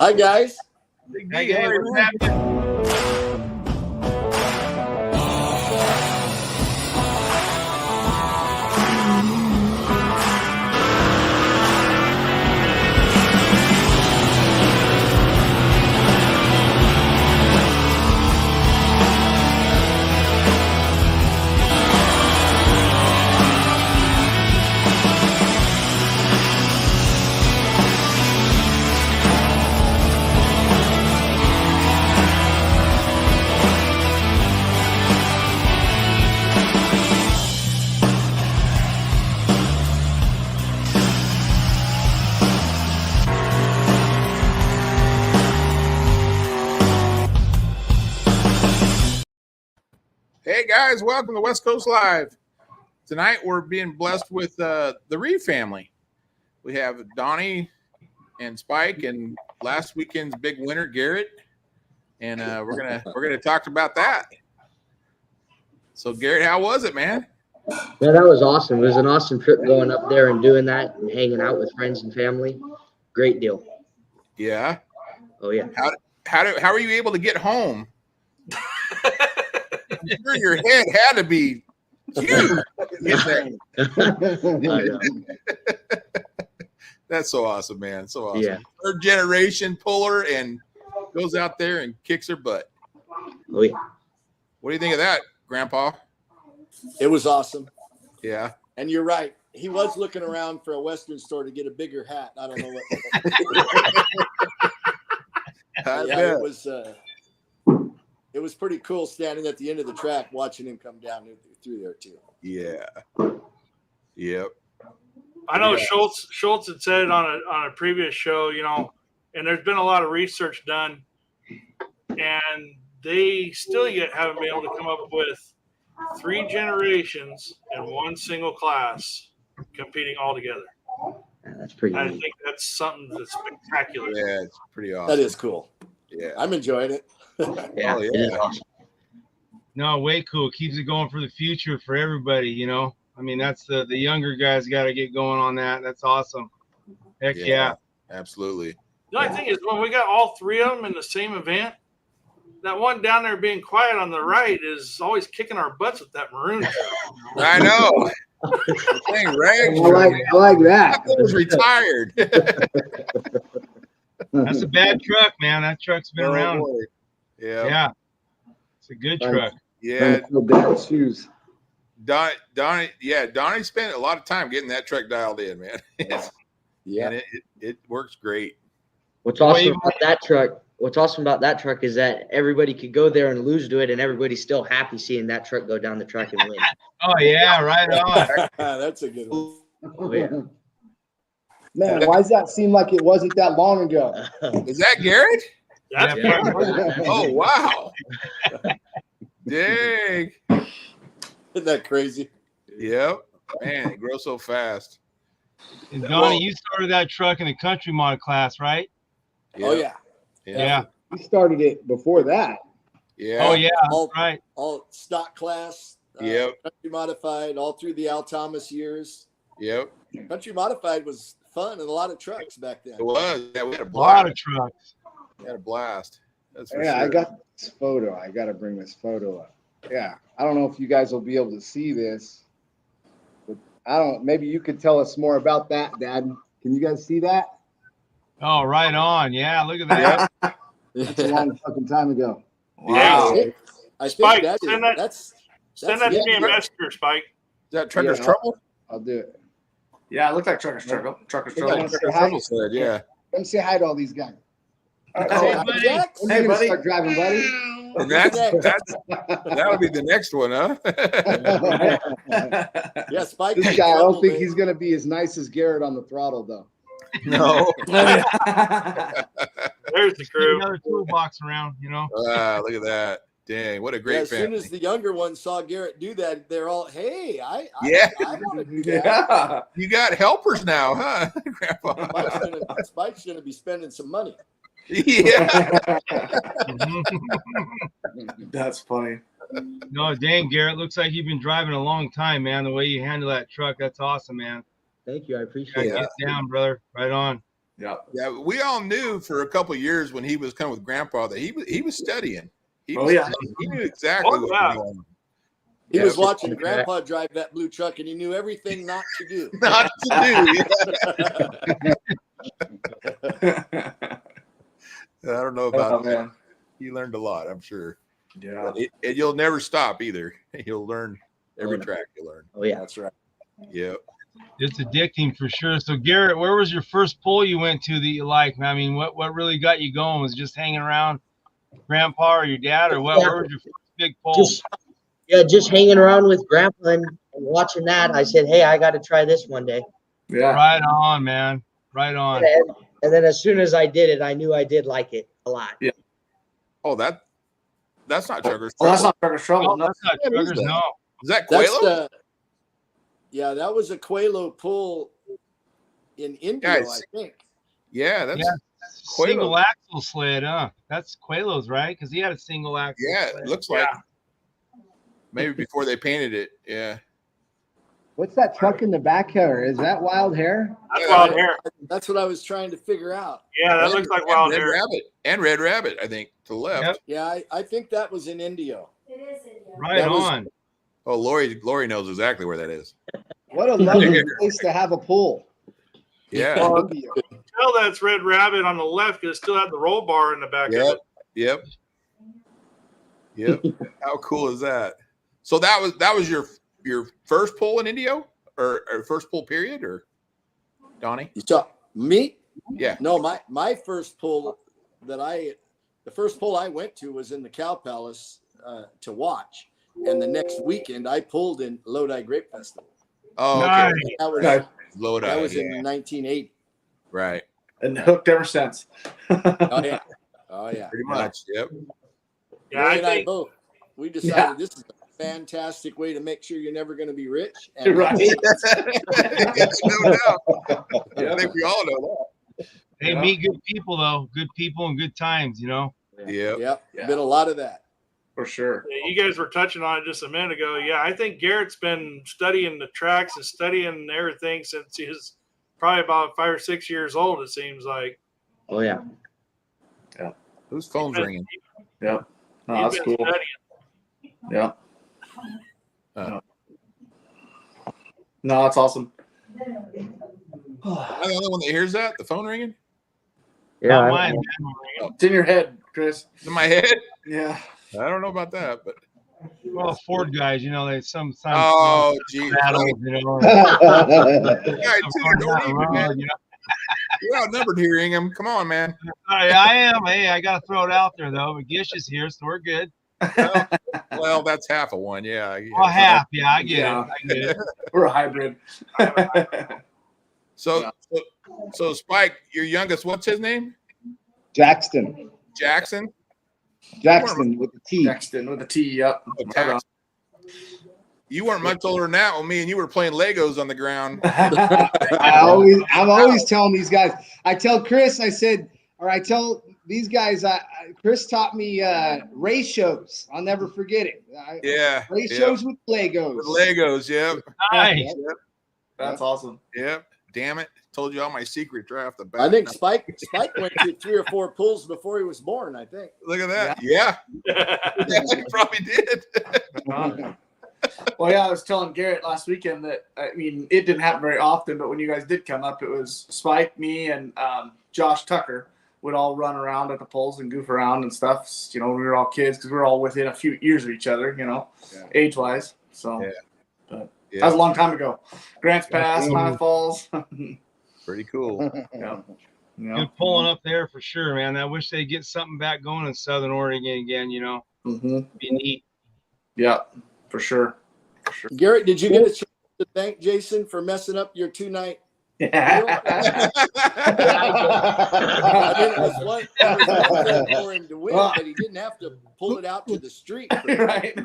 Hi, guys. Hey, what's happening? Hey guys, welcome to West Coast Live. Tonight we're being blessed with the Reeve family. We have Donnie and Spike, and last weekend's big winner, Garrett, and we're gonna talk about that. So Garrett, how was it, man? Yeah, that was awesome. It was an awesome trip going up there and doing that and hanging out with friends and family. Great deal. Yeah. Oh yeah. How were you able to get home? I'm sure your head had to be huge. That's so awesome, man. So awesome. Yeah. Third generation puller and goes out there and kicks her butt. Oh yeah. What do you think of that, Grandpa? It was awesome. Yeah. And you're right. He was looking around for a Western store to get a bigger hat. I don't know what. It was pretty cool standing at the end of the track watching him come down through there too. Yeah. Yep. I know Schultz had said it on a previous show, and there's been a lot of research done, and they still yet haven't been able to come up with 3 generations in one single class competing all together. Yeah, that's pretty I neat. think that's something that's spectacular. Yeah, it's pretty awesome. That is cool. Yeah. I'm enjoying it. Yeah, Oh, yeah. it is awesome. No, way cool. Keeps it going for the future for everybody, I mean, that's the younger guys got to get going on that. That's awesome. Heck yeah. Absolutely. The only thing is when we got all 3 of them in the same event, that one down there being quiet on the right is always kicking our butts with that maroon. I know. Dang, Rags. I like that. That was retired. That's a bad truck, man. That truck's been around. Boy. Yeah. Yeah. It's a good truck. Yeah. Dad's shoes. Donnie spent a lot of time getting that truck dialed in, man. Yeah. And it works great. What's awesome about that truck is that everybody could go there and lose to it, and everybody's still happy seeing that truck go down the track and win. Oh, yeah, right on. That's a good one. Oh, yeah. Man, why does that seem like it wasn't that long ago? Is that Garrett? That's Yeah. Oh, wow. Dang. Isn't that crazy? Yep. Man, it grows so fast. And Donnie, you started that truck in the country mod class, right? Oh, yeah. Yeah. We started it before that. Yeah. Oh, yeah. All, Right. all stock class. Yep. Country modified all through the Al Thomas years. Yep. Country modified was fun and a lot of trucks back then. It was. Yeah, we had a A lot blast. of trucks. We had a blast. That's for Yeah, sure. I got this photo. I got to bring this photo up. Yeah. I don't know if you guys will be able to see this, but maybe you could tell us more about that, Dad. Can you guys see that? Oh, right on. Yeah, look at that. That's a long fucking time ago. Wow. I Spike, think send that to me in yeah. Messenger, Spike. Is that Trucker's Yeah. Trouble? I'll do it. Yeah, it looked like Trucker's Trouble. Trucker's Yeah. Trouble. Trucker's Trouble said, yeah. Let me say hi to all these guys. Hey, buddy. Jax. When Hey, are you gonna buddy. start driving, buddy? And that'll be the next one, huh? Yeah, Spike. This guy, I don't think he's gonna be as nice as Garrett on the throttle, though. No. There's the crew. Another toolbox around, Look at that. Dang, what a great As soon family. as the younger ones saw Garrett do that, they're all, "Hey, I want to do that." Yeah. You got helpers now, huh, Grandpa? Spike's gonna be spending some money. Yeah. That's funny. No, dang, Garrett, looks like you've been driving a long time, man. The way you handle that truck, that's awesome, man. Thank you. I appreciate Yeah, it. get down, brother. Right on. Yeah. Yeah, we all knew for a couple of years when he was coming with Grandpa that he was studying. He Oh, was yeah. studying. He knew exactly Oh, what yeah. was going on. He Yeah, was watching Grandpa drive that blue truck, and he knew everything not to do. not to do. Yeah. I don't know about Oh, that. man. He learned a lot, I'm sure. Yeah. And you'll never stop either. You'll learn every track you learn. Oh yeah. That's right. Yep. It's addicting for sure. So Garrett, where was your first pull you went to that you liked? I mean, what really got you going? Was it just hanging around Grandpa or your dad, or what? Yeah. Where was your first big pull? Just hanging around with Grandpa and watching that. I said, hey, I got to try this one day. Yeah. Right on, man. Right on. And then as soon as I did it, I knew I did like it a lot. Yeah. Oh, that's not Trucker's Oh, that's Trouble. not Trucker's Trouble. No, No. that's not What is Truckers, that? no. Is that That's Quelo? yeah, that was a Quelo pull in India, Guys. I think. Yeah, that's Yeah. Quelo. Single axle sled, huh? That's Quelo's, right? Because he had a single axle. Yeah, sled. it looks like Yeah. maybe before they painted it. Yeah. What's that truck in the back here? Is that Wild Hair? That's wild hair. That's what I was trying to figure out. Yeah, that And- looks like and wild Red hair. Rabbit. And Red Rabbit, I think, to the left. Yep. Yeah, I think that was in Indio. Right That was- on. Oh, Lori knows exactly where that is. What a lovely place to have a pool. Yeah. Tell that's Red Rabbit on the left because it still had the roll bar in the back of Yep. it. Yep. How cool is that? So that was your first pull in Indio or first pull period, or Donnie? You saw me? Yeah. No, my first pull the first pull I went to was in the Cow Palace to watch, and the next weekend I pulled in Lodi Grape Festival. Oh, okay. Nice. That was Okay. Lodi. that was yeah. in 1980. Right. And hooked ever since. Oh yeah, oh yeah. Pretty much. Yep. Yeah, Ray I and I think both. We decided Yeah. this is a fantastic way to make sure you're never going to be rich. You're right. No doubt. I think we all know Hey, Yeah. meet good people though. Good people and good times, you know. that. Yep. Yep, Yeah. been a lot of that. For sure. you guys were touching on it just a minute ago. Yeah, I think Garrett's been studying the tracks and studying everything since he was probably about 5 or 6 years old, it seems like. Oh yeah. Whose phone's He's been- ringing? Yep. No, he's that's been cool. studying. Yeah. Uh. No, that's awesome. Am I the only one that hears that? The phone ringing? Yeah. Not mine. It's in your head, Chris. It's in my head? Yeah. I don't know about that, but Well, Ford guys, you know, they sometimes oh, geez. battle, you know. Guys, dude, don't even, man. You know? You're outnumbered here, Ingham. Come on, man. I am. Hey, I got to throw it out there though. But Gish is here, so we're good. Well, that's half of one. Yeah. Well, half. Yeah, I get Yeah. it. I get it. We're a hybrid. So, so Spike, your youngest, what's his name? Jackson. Jackson? Jackson with the T. Jackson with a T. Yep. Oh, Jackson. You weren't much older than that when me and you were playing Legos on the ground. I'm always telling these guys. I tell Chris, I tell these guys, Chris taught me race shows. I'll never forget it. Yeah. Race Yep. shows with Legos. With Legos, yep. Nice. That's awesome. Yep. Damn it. Told you all my secrets right off the bat. I think Spike went through 3 or 4 pulls before he was born, I think. Look at that. Yeah. He probably did. Well, yeah, I was telling Garrett last weekend that, I mean, it didn't happen very often, but when you guys did come up, it was Spike, me, and Josh Tucker would all run around at the polls and goof around and stuff, you know, when we were all kids, because we were all within a few years of each other, you know, age-wise. So Yeah. But Yeah. that was a long time ago. Grants Pass, High Falls. Pretty cool. Yeah. Good pulling up there for sure, man. I wish they'd get something back going in Southern Oregon again, you know. Mm-hmm. Be neat. Yeah, for sure. For sure. Garrett, did you get a chance to thank Jason for messing up your 2-night? Yeah. I mean, it was one thing for him to win, but he didn't have to pull it out to the street. Right.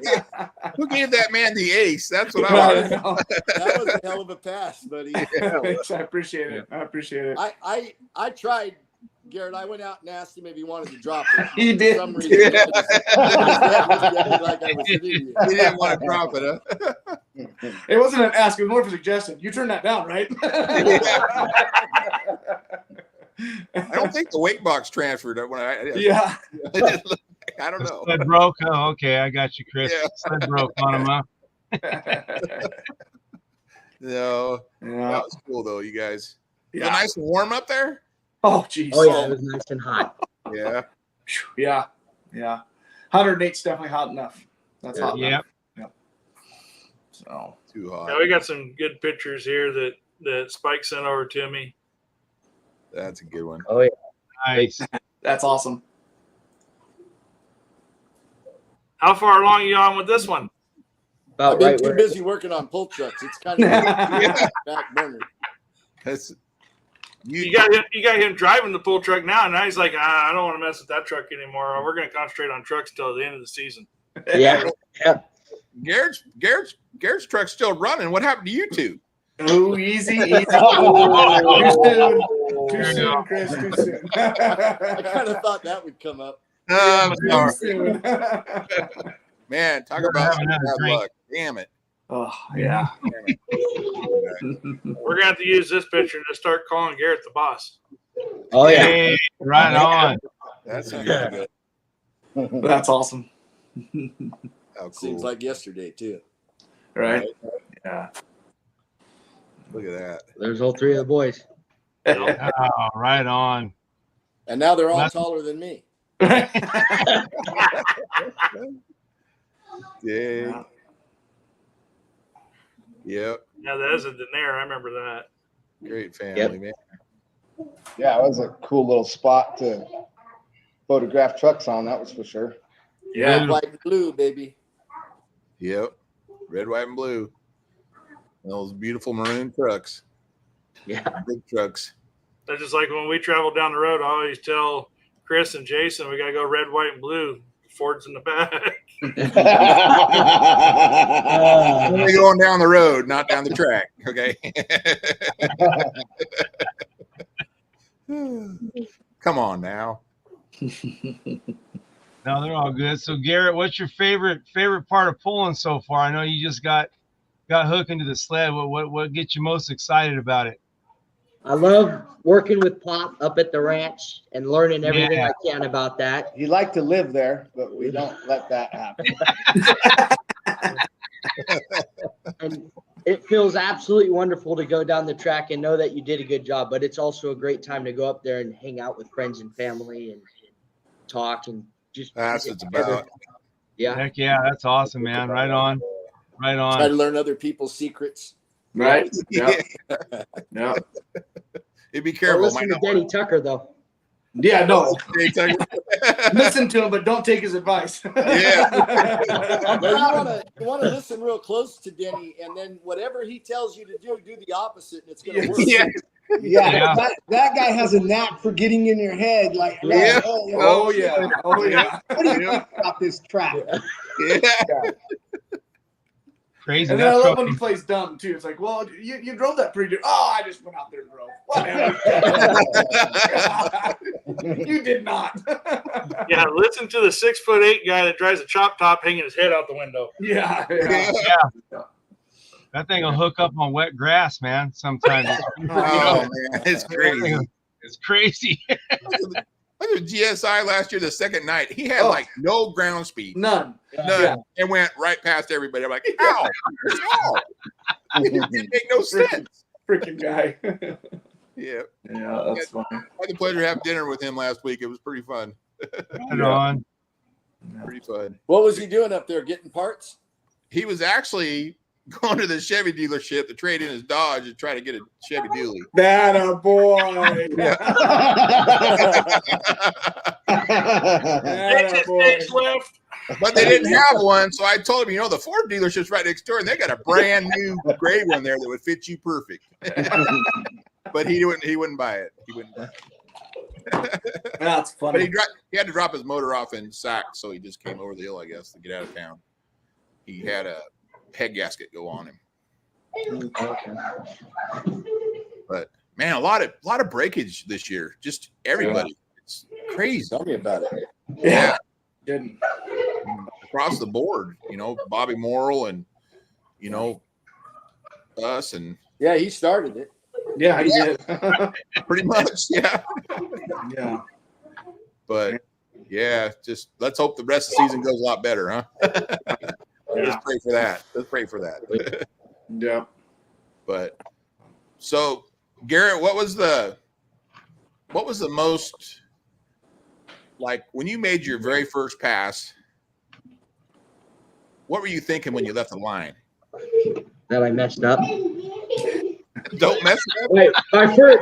Who gave that man the ace? That's what I want. That was a hell of a pass, buddy. Thanks, I appreciate it. I appreciate it. I tried, Garrett. I went out and asked him if he wanted to drop it. You did. For some reason, he just like I was an idiot. He didn't want to drop it, huh? It wasn't an ask, it was more of a suggestion. You turned that down, right? I don't think the weight box transferred. Yeah. I don't know. Sled broke. Oh, okay. I got you, Chris. Yeah. Sled broke on him, huh? No, Yeah. that was cool though, you guys. Yeah. Was it nice and warm up there? Oh, geez. Oh yeah, it was nice and hot. Yeah. Yeah. Yeah. 108's definitely hot enough. That's hot Yep. enough. Yep. So. Too hot. Yeah, we got some good pictures here that Spike sent over to me. That's a good one. Oh yeah. Nice. That's awesome. How far along are you on with this one? I've About been right too where busy working on pull trucks. It's kind of back burner. That's You got him driving the pull truck now, and now he's like, I don't want to mess with that truck anymore. We're going to concentrate on trucks till the end of the season. yeah. Yeah. Garrett's truck's still running. What happened to you two? Oh, easy. Too soon, Chris. Too soon. I kind of thought that would come up. Too soon. Man, talk We're about having bad another drink. luck. Damn it. Oh, yeah. We're going to have to use this picture to start calling Garrett the boss. Oh yeah. Hey, right on. That's good. That's awesome. How cool. Seems like yesterday too. Right? Yeah. Look at that. There's all three of the boys. Oh, right on. And now they're all That's- taller than me. Yeah. Yep. Yeah, that is a Daenerys. I remember that. Great family, Yep. man. Yeah, it was a cool little spot to photograph trucks on. That was for sure. Yeah. Red, white, and blue, baby. Yep. Red, white, and blue. Those beautiful maroon trucks. Yeah. Big trucks. That's just like when we travel down the road, I always tell Chris and Jason, we got to go red, white, and blue. Ford's in the back. Only going down the road, not down the track. Okay. Come on now. No, they're all good. So Garrett, what's your favorite part of pulling so far? I know you just got hooked into the sled. What gets you most excited about it? I love working with Pop up at the ranch and learning everything Yeah. I can about that. He'd like to live there, but we don't let that happen. And it feels absolutely wonderful to go down the track and know that you did a good job, but it's also a great time to go up there and hang out with friends and family and talk and just That's what it's about. Yeah. Heck yeah, that's awesome, man. Right on. Right Try to on. learn other people's secrets. Right? Yeah. Yeah. Hey, be Well, careful. listen to Denny Tucker though. Yeah, no. Yeah. Listen to him, but don't take his advice. Well, you want to listen real close to Denny, and then whatever he tells you to do the opposite, and it's going to work. Yeah. Yeah. That guy has a knack for getting in your head. Like, Yeah. Oh, yeah. Oh, yeah. What do you think about this track? Yeah. Crazy. And then I That love truck when he is- plays dumb, too. It's like, well, you drove that pretty good. Oh, I just went out there and drove. Whatever. You did not. Yeah, listen to the 6'8" guy that drives a chop top hanging his head out the window. Yeah. that thing will hook up on wet grass, man. Sometimes Oh man, it's crazy. it's crazy. Look at GSI last year, the second night. He had Oh. like no ground speed. None. None. Yeah. And went right past everybody. I'm like, how? How? It didn't make no sense. Freaking guy. Yeah. Yeah, that's funny. I had the pleasure to have dinner with him last week. It was pretty fun. Right on. Pretty fun. What was he doing up there? Getting parts? He was actually going to the Chevy dealership to trade in his Dodge and try to get a Chevy Dually. That a boy. Yeah. That a boy. Stage left. But they didn't have one, so I told him, the Ford dealership's right next door, and they got a brand new gray one there that would fit you perfect. But he wouldn't buy it. He wouldn't buy it. That's But funny. he had to drop his motor off in Sac, so he just came over the hill, I guess, to get out of town. He had a head gasket go on him. But man, a lot of breakage this year. Just everybody. It's crazy. Tell me about it. Yeah. Didn't. Across the board, Bobby Morrill and us and Yeah, he started it. Yeah, he did. Pretty much, yeah. Yeah. But yeah, just let's hope the rest of the season goes a lot better, huh? Let's pray for that. Let's pray for that. Yeah. But so, Garrett, what was the most, like, when you made your very first pass? What were you thinking when you left the line? That I messed up. Don't mess it up. Wait,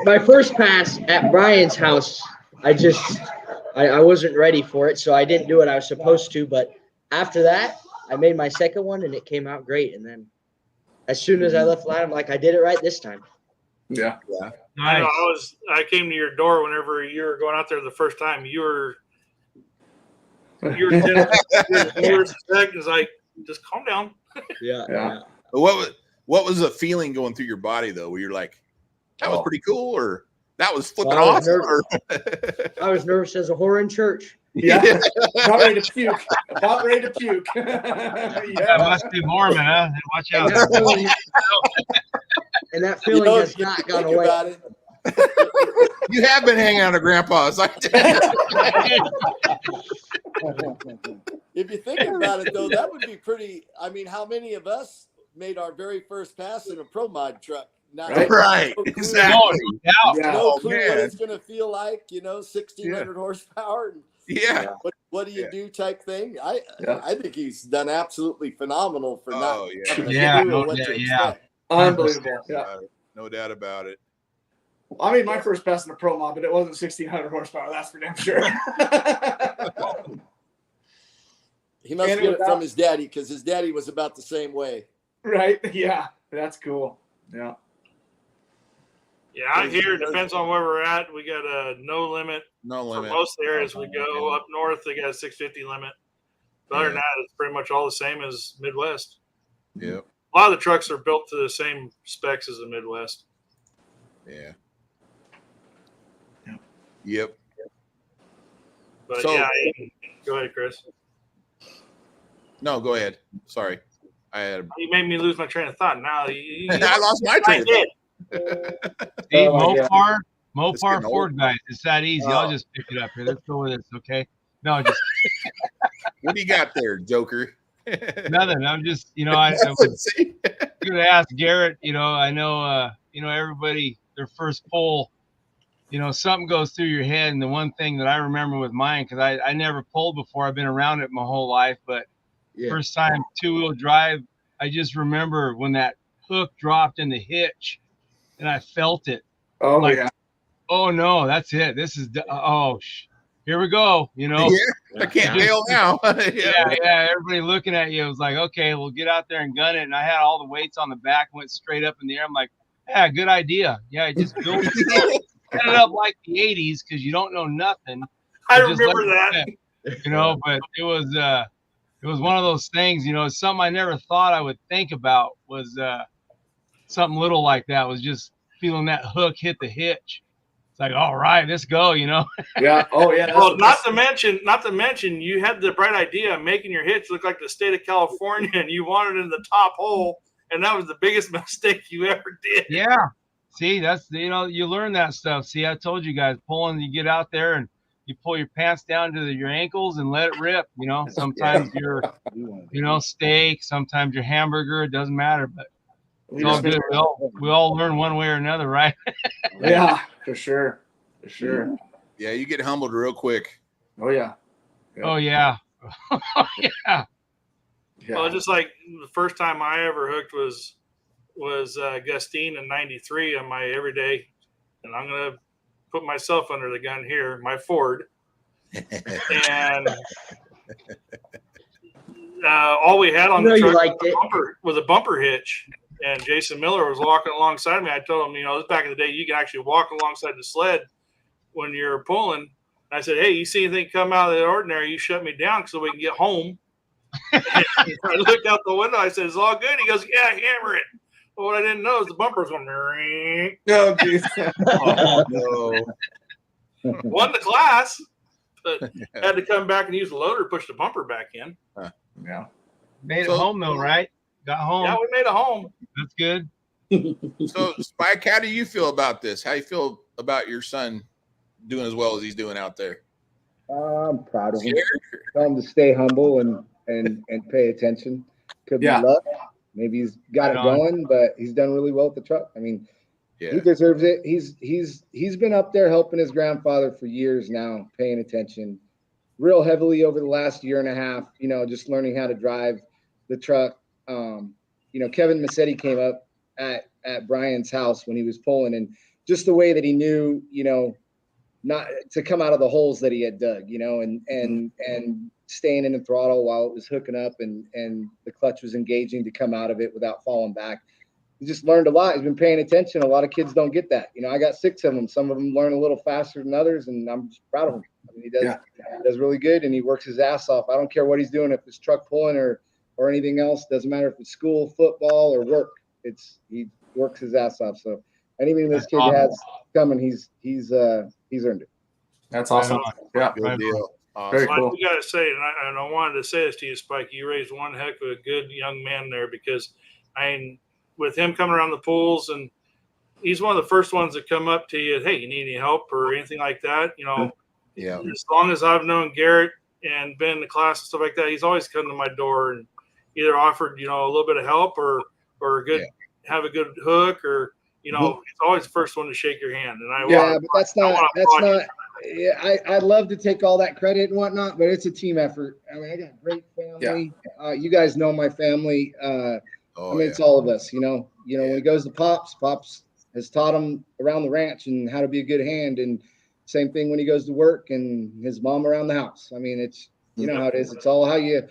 my first pass at Brian's house, I wasn't ready for it, so I didn't do what I was supposed to. But after that, I made my second one, and it came out great. And then, as soon as I left the line, I'm like, I did it right this time. Yeah. Yeah. I know. Nice. I came to your door whenever you were going out there the first time. You were it's like, just calm down. Yeah. Yeah. What was the feeling going through your body though? Where you're like, that was pretty cool, or that was flipping Well, I awesome? was I was nervous as a whore in church. Yeah. About ready to puke. About ready to puke. That Yeah. must be Mormon, huh? Watch out. And that feeling has if you not think gone away. about it, You have been hanging out at Grandpa's. if you think about it, though, that would be pretty. I mean, how many of us made our very first pass in a Pro Mod truck? Not Right. no clue- Exactly. Yeah. Yeah. No clue what man. it's going to feel like, 1,600 horsepower. And Yeah. what do you do type thing? I think he's done absolutely phenomenal for not Oh, yeah. having a Yeah, clue no, what to yeah. expect. Unbelievable. Yeah. No doubt about it. I made my first pass in a Pro Mod, but it wasn't 1,600 horsepower. That's for damn sure. He must And get it it was from out- his daddy because his daddy was about the same way. Right? Yeah. That's cool. Yeah. Yeah, out here, it depends on where we're at. We got a no limit No for limit. most areas we go. Up north, they got a 650 limit. But other than that, it's pretty much all the same as Midwest. Yep. A lot of the trucks are built to the same specs as the Midwest. Yeah. Yep. Yep. But So- yeah, go ahead, Chris. No, go ahead. Sorry. You made me lose my train of thought. Now I lost my train of thought. See, Oh, yeah. Mopar It's getting Ford guys. It's that easy. I'll just pick it up here. Let's go with this, okay? No, just What do you got there, Joker? nothing. I'm just, I was See? going to ask Garrett. I know, everybody, their first pull, something goes through your head. And the one thing that I remember with mine, because I never pulled before, I've been around it my whole life, but first time two-wheel drive, I just remember when that hook dropped in the hitch and I felt it. Oh, Like, yeah. oh no, that's it. This is here we go. Yeah, I can't bail now. Yeah. Everybody looking at you was like, okay, we'll get out there and gun it. And I had all the weights on the back, went straight up in the air. I'm like, yeah, good idea. Yeah, I just built it, set it up like the '80s because you don't know nothing. I You just remember let that. it sit, But it was one of those things. It's something I never thought I would think about was something little like that. Was just feeling that hook hit the hitch. It's like, all right, let's go. Yeah. Oh, yeah. That's Well, the not best. to mention, you had the bright idea of making your hitch look like the state of California, and you wanted it in the top hole, and that was the biggest mistake you ever did. Yeah. See, that's you learn that stuff. See, I told you guys, pulling, you get out there and you pull your pants down to your ankles and let it rip. Sometimes you're, steak, sometimes your hamburger. It doesn't matter, but it's all good. We all learn one way or another, right? Yeah, for sure. For sure. Yeah, you get humbled real quick. Oh, yeah. Oh yeah. Yeah. Yeah. Well, just like the first time I ever hooked was Gustine in '93 on my everyday, and I'm gonna put myself under the gun here, my Ford, and all we had on the you truck liked it. was a bumper hitch. And Jason Miller was walking alongside me. I told him, this back in the day, you can actually walk alongside the sled when you're pulling. I said, hey, you see anything come out of the ordinary, you shut me down so we can get home. I looked out the window. I said, it's all good. He goes, yeah, hammer it. But what I didn't know is the bumper was going, Oh, geez. Oh, no. won the class, but had to come back and use the loader to push the bumper back in. Yeah. Made it So- home though, right? Got home. Yeah, we made a home. That's good. So, Spike, how do you feel about this? How do you feel about your son doing as well as he's doing out there? I'm proud of him. Scared? Tell him to stay humble and pay attention. Could be luck. Maybe he's got it going, but he's done really well with the truck. I mean, he deserves it. He's been up there helping his grandfather for years now, paying attention real heavily over the last year and a half, you know, just learning how to drive the truck. You know, Kevin Massetti came up at Brian's house when he was pulling, and just the way that he knew, you know, not to come out of the holes that he had dug, you know, and staying in the throttle while it was hooking up and the clutch was engaging to come out of it without falling back. He just learned a lot. He's been paying attention. A lot of kids don't get that. You know, I got 6 of them. Some of them learn a little faster than others, and I'm just proud of him. I mean, he does really good, and he works his ass off. I don't care what he's doing, if it's truck pulling or anything else. Doesn't matter if it's school, football, or work. He works his ass off. So anything this kid has coming, he's earned it. That's awesome. Yeah, Good deal. Very Spike, cool. you got to say, and I wanted to say this to you, Spike. You raised one heck of a good young man there, because with him coming around the pools, and he's one of the first ones that come up to you. Hey, you need any help or anything like that? You know, as long as I've known Garrett and been in the class and stuff like that, he's always come to my door and either offered, you know, a little bit of help or have a good hook, or, you know, he's always the first one to shake your hand. And but that's not. Yeah, I'd love to take all that credit and whatnot, but it's a team effort. I mean, I got a great family. Yeah. You guys know my family. It's all of us, you know. When he goes to Pops has taught him around the ranch and how to be a good hand, and same thing when he goes to work, and his mom around the house. I mean, it's, you know how it is. It's all how you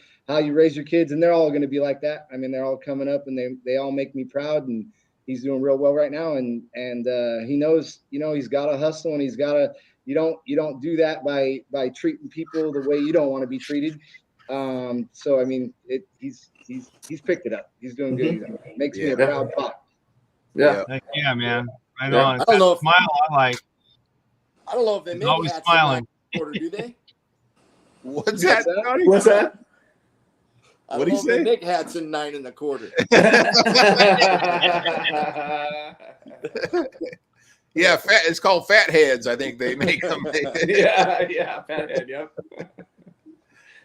raise your kids, and they're all going to be like that. I mean, they're all coming up, and they all make me proud, and he's doing real well right now, and he knows, you know, he's got to hustle, and he's got to. You don't do that by treating people the way you don't want to be treated. So I mean, he's picked it up. He's doing good. It makes me a proud pop. Yeah, man. Right on. I don't know if Smile. I don't know if they make always hats smiling. in quarter, do they? What's that? What's that? What do you say? They make hats in 9 1/4. Yeah, fat. It's called fat heads. I think they make them. yeah, fat head. Yep.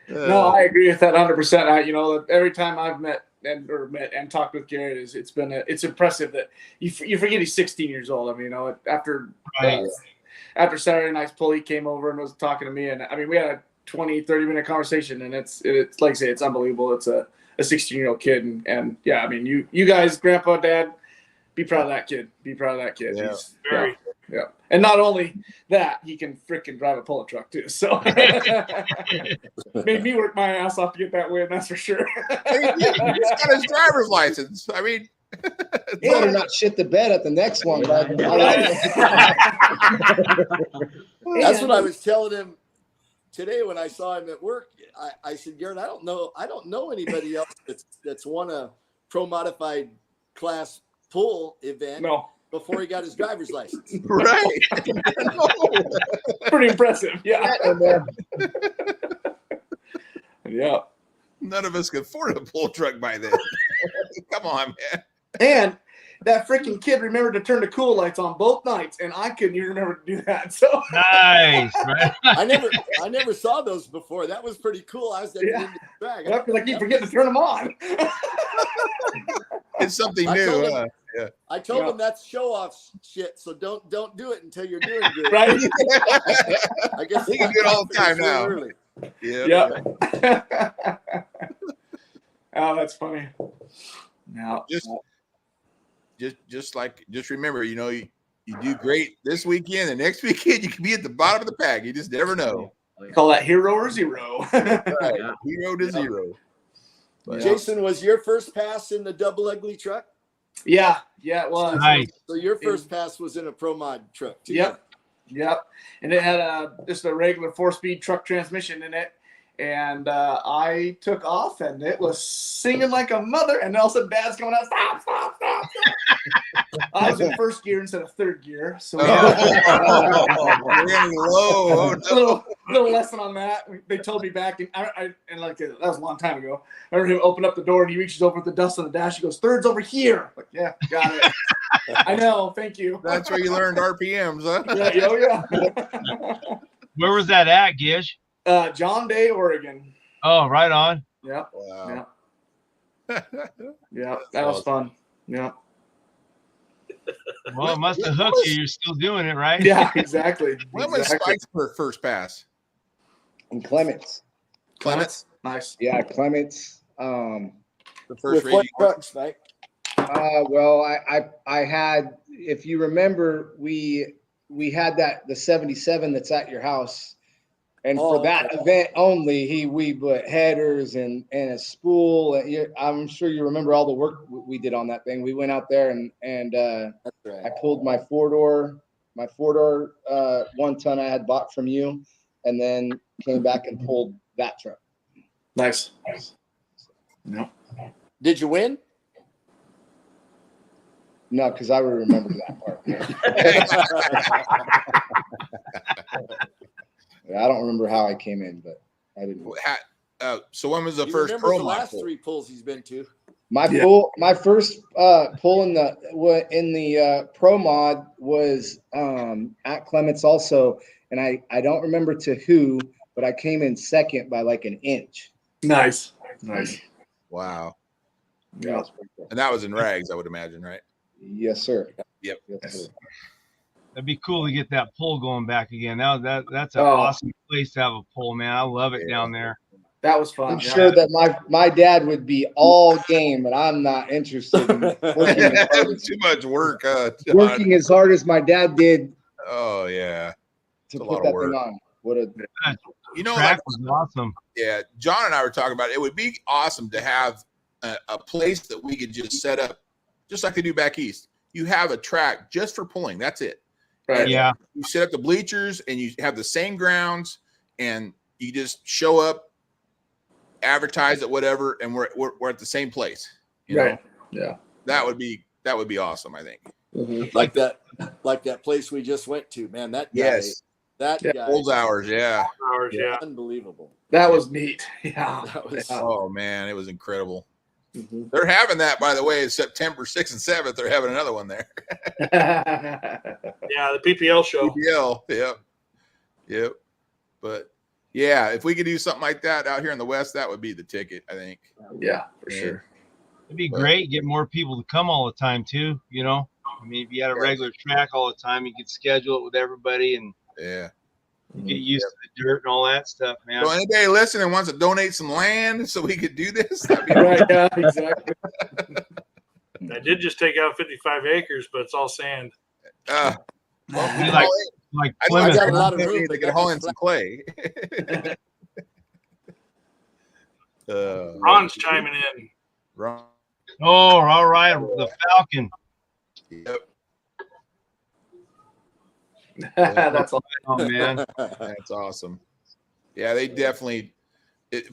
No, I agree with that 100%. You know, every time I've met and talked with Garrett, it's impressive that you forget he's 16 years old. I mean, you know, after Saturday night's pull, he came over and was talking to me, and I mean, we had a 20-30 minute conversation, and it's like I say, it's unbelievable. It's a 16-year-old kid, and yeah, I mean, you guys, Grandpa, Dad, be proud of that kid. Be proud of that kid. Yeah. He's, and not only that, he can freaking drive a pulling truck too. So made me work my ass off to get that win. That's for sure. He's got his driver's license. I mean, you better not shit the bed at the next one, bud. That's what I was telling him today when I saw him at work. I said, Garrett, I don't know anybody else that's won a pro modified class pull event before he got his driver's license. Right. Pretty impressive. Yeah. Yeah. None of us could afford a pull truck by then. Come on, man. And that freaking kid remembered to turn the cool lights on both nights, and I couldn't even remember to do that. So nice, right? I never saw those before. That was pretty cool. I was at the end of the bag. Because I keep forgetting to turn them on. It's something new. I told him that's show off shit, so don't do it until you're doing good. Right? I guess we can do it all the time now. Early. Yeah. Oh, that's funny. Now, just remember, you know, you do great this weekend, and next weekend you can be at the bottom of the pack. You just never know. Call that hero or zero. Right. Hero to zero. But, Jason, was your first pass in the double ugly truck? Yeah, it was. Nice. So your first pass was in a Pro Mod truck too. Yep. And it had just a regular 4-speed truck transmission in it. And I took off, and it was singing like a mother. And all of a sudden, Dad's coming out, stop. I was in first gear instead of third gear. So we had little lesson on that. They told me back, and like that was a long time ago. I heard him open up the door and he reaches over at the dust on the dash. He goes, "Third's over here." Like, yeah, got it. I know. Thank you. That's where you learned RPMs, huh? Yeah, oh yeah. Where was that at, Gish? John Day, Oregon. Oh, right on. Yeah. Wow. Yeah. That was fun. Yeah. Well, it must have hooked you. You're still doing it, right? Yeah, exactly. When was Spike's first pass? And Clements. Clements. Nice. Yeah, Clements. The first With what race. trucks, Mike? Well, I had, if you remember, we had the 77 that's at your house, and for that event only, we put headers and a spool. I'm sure you remember all the work we did on that thing. We went out there and That's right. I pulled my four door 1 ton I had bought from you, and then came back and pulled that truck. Nice. No. Did you win? No, because I would remember that part. I don't remember how I came in, but I didn't. So when was the You first remember pro the mod last pull? 3 pulls he's been to? My first pull in the pro mod was at Clements also, and I don't remember to who, but I came in second by like an inch. Nice. Wow. Yeah. And that was in rags, I would imagine, right? Yes, sir. Yep. Yes, sir. That'd be cool to get that pull going back again. That's an Oh. awesome place to have a pull, man. I love it down there. That was fun. I'm sure that my dad would be all game, but I'm not interested in Too much work. John. working as hard as my dad did Oh yeah. to It's a put lot of that work. thing on. What a You know, Track like, was awesome. yeah, John and I were talking about it. It would be awesome to have a place that we could just set up, just like they do back east. You have a track just for pulling. That's it. Right. Yeah. You set up the bleachers and you have the same grounds, and you just show up, advertise it, whatever, and we're at the same place. You Right. know? Yeah. That would be awesome, I think. Mm-hmm. Like that place we just went to, man. That guy, that guy, Old hours, yeah. Hours, yeah. unbelievable. That was neat. Yeah. That was Oh man, it was incredible. Mhm. They're having that, by the way, September 6th and 7th. They're having another one there. Yeah, the PPL show. PPL, yep. But yeah, if we could do something like that out here in the West, that would be the ticket, I think. Yeah, for sure. It'd be great. Get more people to come all the time too. You know, I mean, if you had a regular track all the time, you could schedule it with everybody and Yeah. get used to the dirt and all that stuff, man. So anybody listening wants to donate some land so we could do this? That'd be Right. Yeah. Exactly. I did just take out 55 acres, but it's all sand. well, Be like I Plymouth. got a lot of room. They could haul in some clay. Ron's chiming in. Ron. Oh, all right. The Falcon. Yep. That's all. Oh man. That's awesome. Yeah, they definitely.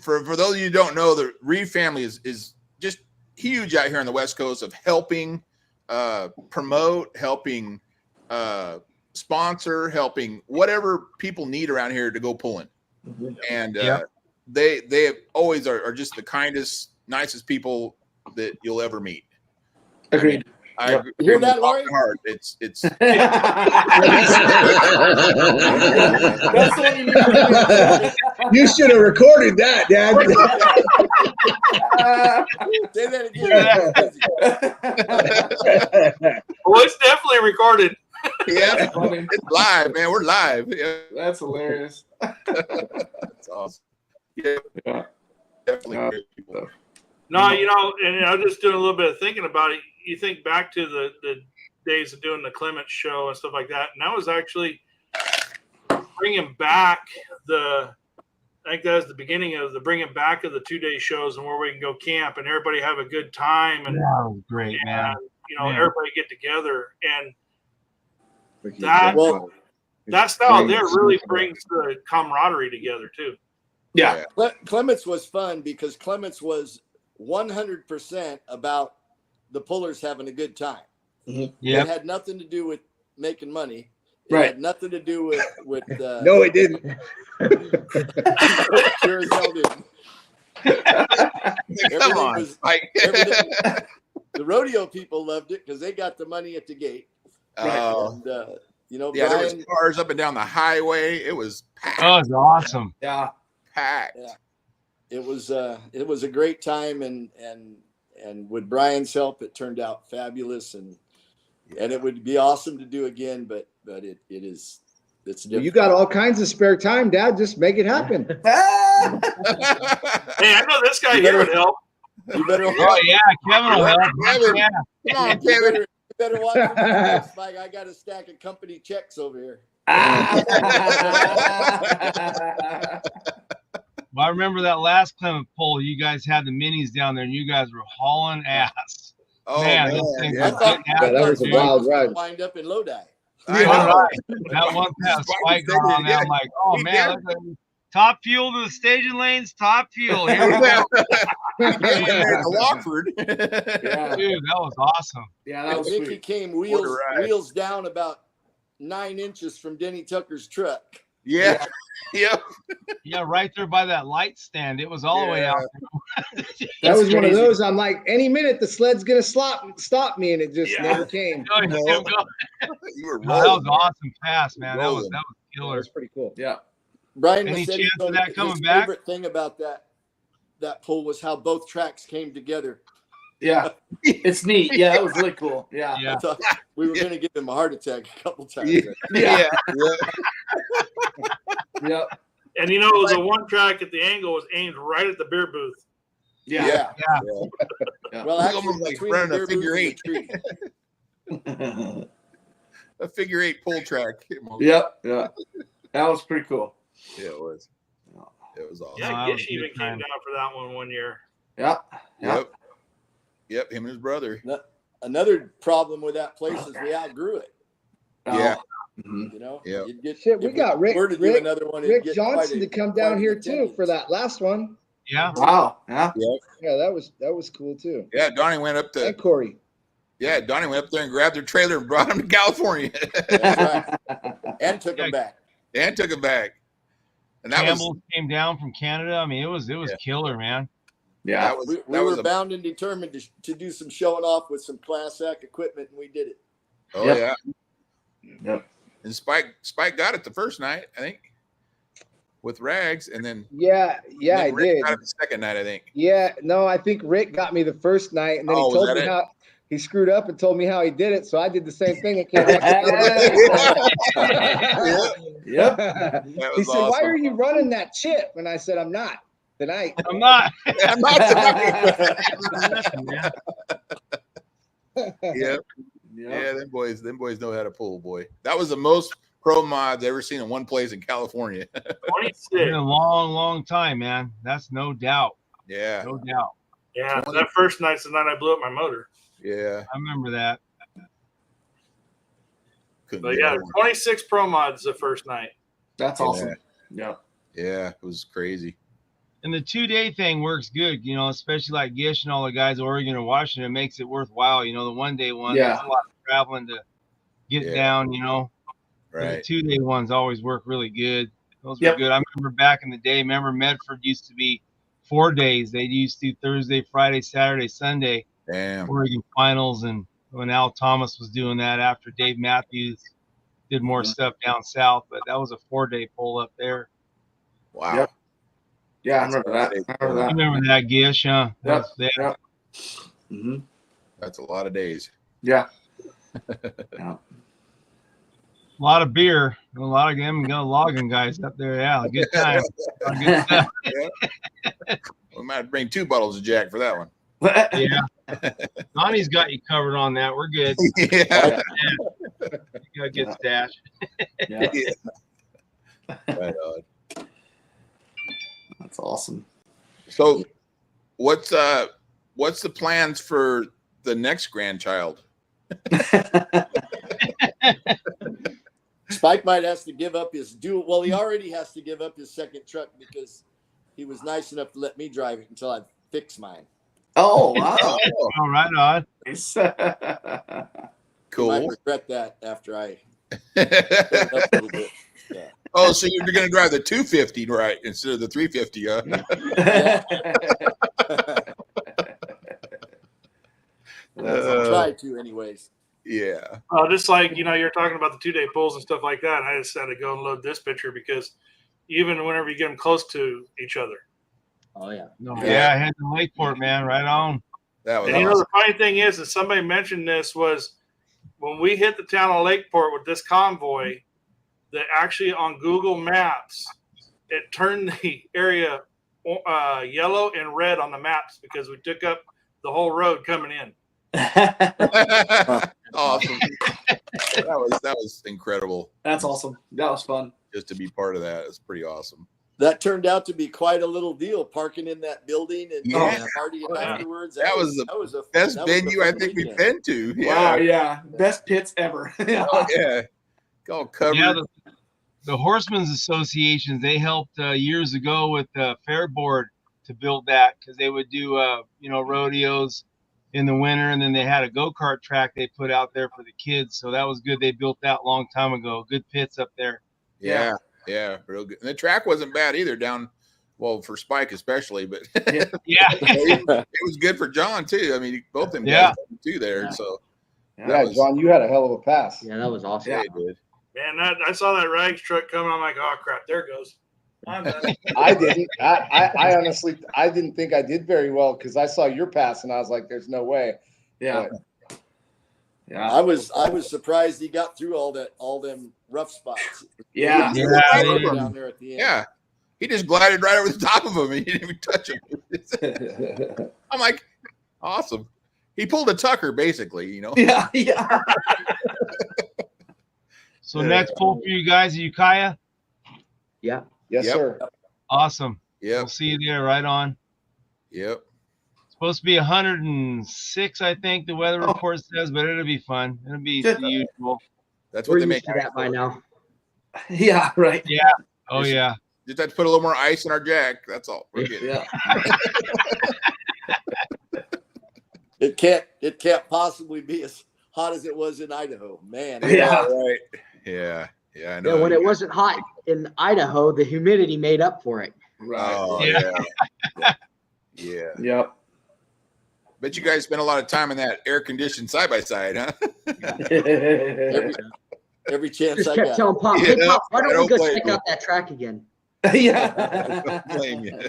For those of you who don't know, the Reeve family is just huge out here on the West Coast of helping promote, helping sponsor, helping whatever people need around here to go pulling. And they always are just the kindest, nicest people that you'll ever meet. Agreed. I agree. You hear that, Lori? Hard. It's That's the one you need to You should have recorded that, Dad. Say that again. Well, it's definitely recorded. yeah, Funny. it's live, man. We're live. Yeah. That's hilarious. That's awesome. Yeah, definitely great people. No, you know, and I was just doing a little bit of thinking about it. You think back to the days of doing the Clements show and stuff like that, and that was actually bringing back I think that was the beginning of the bringing back of the 2-day shows and where we can go camp and everybody have a good time and That was great, man. you know, Yeah. everybody get together and that style there really brings the camaraderie together too. Yeah. Clements was fun because Clements was 100% about the pullers having a good time. Yep. It had nothing to do with making money. Right. had nothing to do with No, it didn't. Sure as hell didn't. Come on, was, Mike. the rodeo people loved it because they got the money at the gate. Oh, And, you know, yeah, there Brian, was cars up and down the highway. It was packed. Oh, it's awesome. Yeah. Packed. Yeah. It was a great time, and with Brian's help, it turned out fabulous, and it would be awesome to do again, but it's Well, you got all kinds of spare time, Dad. Just make it happen. Hey, I know this guy here would help. You better Oh yeah, Kevin will help. Kevin. Yeah. Come on, you Kevin. better watch your videos, Mike. I got a stack of company checks over here. Well, I remember that last Clement poll. You guys had the minis down there, and you guys were hauling ass. Oh, Man, man. those things Yeah. were getting Yeah, that was a after it. wild ride. Wind up in Lodi. I All know. right. That one pass Spike got on there. I'm like, oh He man, did. look at- top fuel to the staging lanes, top fuel. Here we go. To Lockford. Yeah. Dude, that was awesome. Yeah, that was Mickey sweet. came What a ride. wheels down about 9 inches from Denny Tucker's truck. Yeah. Yep. Yeah, right there by that light stand. It was all the way out there. That That's was one of crazy. those. I'm like, any minute the sled's gonna stop me, and it just Yeah. never came. Oh, you see him go? You were No, that was rolling. awesome pass, man. That was Rolling. that was That killer. was pretty cool. Yeah. Brian Any said chance of his that coming back? favorite thing about that pull was how both tracks came together. Yeah. It's neat. Yeah, that was really cool. Yeah. Yeah. I thought we were going to give him a heart attack a couple times. Yeah. Yeah. Yeah. Yeah. And you know, it was a one track at the angle was aimed right at the beer booth. Yeah. Yeah. Yeah. Well, It's actually, almost like between running the a beer figure booth and the tree. A figure 8 pull track. Yep. Yeah. That was pretty cool. Yeah, it was. It was awesome. Yeah, that was Gish a even good came time. down for that one year. Yeah. Yeah. Yep. Yep. Him and his brother. Another problem with that place is we outgrew it. Yeah. Mhm. You know, Yeah. You'd get, Shit, we if got Rick- were to do Rick- another one, it'd Rick get Johnson quite to come quite down an here too attendance. for that last one. Yeah. Wow. Yeah. Yeah, that was cool too. Yeah. Donnie went up to. And Corey. Yeah, Donnie went up there and grabbed their trailer and brought him to California. That's right. And took them back. And took him back. And that Campbell came down from Canada. I mean, it was Yeah. killer, man. Yeah. was We that was were bound and determined to do some showing off with some class act equipment, and we did it. Oh Yep. yeah. Yep. And Spike got it the first night, I think, with Rags, and then Yeah, I Rick did. got it the second night, I think. Yeah, no, I think Rick got me the first night, and then Oh, he was told that me it? how he screwed up and told me how he did it. So I did the same thing and came back. Yep. That He was said, "Why awesome. are you running that chip?" And I said, "I'm not tonight." I'm not. I'm not tonight. Man. Yeah, yeah, them boys know how to pull, boy. That was the most pro mods ever seen in one place in California. 26. It's been a long, long time, man. That's no doubt. Yeah, No doubt. Yeah, that first night's the night I blew up my motor. yeah. I remember that. Couldn't But get yeah, over it. 26 pro mods the first night. That's awesome. Yeah. Yeah, it was crazy. And the 2-day thing works good, you know, especially like Gish and all the guys in Oregon and Washington. It makes it worthwhile. You know, the 1-day one, Yeah. there's a lot of traveling to get Yeah. down, you know. But Right. the 2-day ones always work really good. Those were Yep. good. I remember back in the day, remember Medford used to be 4 days. They used to do Thursday, Friday, Saturday, Sunday, Damn. Oregon finals. And when Al Thomas was doing that after Dave Matthews did more stuff down south, but that was a 4-day pull up there. Wow. Yep. Yeah, I remember that. I remember You that. remember that, Gish, huh? That Yep. was- yeah. Yep. Mm-hmm. That's a lot of days. Yeah. A lot of beer, a lot of them logging guys up there. Yeah, good time. Good stuff. We might bring 2 bottles of Jack for that one. Yeah, Donnie's got you covered on that. We're good. Yeah. You got a good stash. Yeah. Right on. That's awesome. So, what's the plans for the next grandchild? Spike might have to give up his dual. Well, he already has to give up his second truck because he was nice enough to let me drive it until I fix mine. Oh, wow. All right, on. Nice. I might Cool. regret that after I Up a little bit. Yeah. Oh, so you're going to drive the 250, right, instead of the 350, huh? Try to, anyways. Yeah. Just like, you're talking about the 2-day pulls and stuff like that. I just had to go and load this picture because even whenever you get them close to each other. Oh yeah. No, yeah, head to Lakeport, man. Right on. That was And awesome. the funny thing is that somebody mentioned this was when we hit the town of Lakeport with this convoy, that actually on Google Maps, it turned the area yellow and red on the maps because we took up the whole road coming in. Awesome. That was incredible. That's awesome. That was fun. Just to be part of that. It's pretty awesome. That turned out to be quite a little deal, parking in that building and partying afterwards. That was the best venue I think we've been to. Yeah. Wow, yeah. Best pits ever. Oh, yeah. All covered. Yeah, the Horsemen's Associations, they helped years ago with the Fair Board to build that because they would do, rodeos in the winter, and then they had a go-kart track they put out there for the kids. So that was good. They built that a long time ago. Good pits up there. Yeah, real good. And the track wasn't bad either down, for Spike especially, but yeah, it was good for John too. I mean, both of them guys too there. So John, you had a hell of a pass. Yeah, that was awesome. Yeah, he did. Man, I saw that rags truck coming. I'm like, oh crap, there it goes. I'm done. I didn't. I honestly, I didn't think I did very well because I saw your pass and I was like, "There's no way." Yeah. But, Yeah, I was surprised he got through all them rough spots. Yeah. Down there at the end. Yeah. He just glided right over the top of him. He didn't even touch him. I'm like, awesome. He pulled a Tucker, basically, Yeah. So next poll for you guys, Ukiah? Yeah. Yes, sir. Awesome. Yep. We'll see you there. Right on. Yep. Supposed to be 106, I think the weather report says, but it'll be fun. It'll be the usual. That's what We're they make used to that by now. Yeah, right. Yeah. Oh, yeah. Just have to put a little more ice in our jack. That's all. We're good. Yeah. It can't possibly be as hot as it was in Idaho, man. Yeah. Right. Yeah. I know. Yeah, when it wasn't hot in Idaho, the humidity made up for it. Right. Oh, yeah. Yep. Bet you guys spent a lot of time in that air-conditioned side-by-side, huh? Every chance Just I kept got. telling Pop, "Hey, Pop, why don't we go blame check you. out that track again?" Yeah. Don't blame you.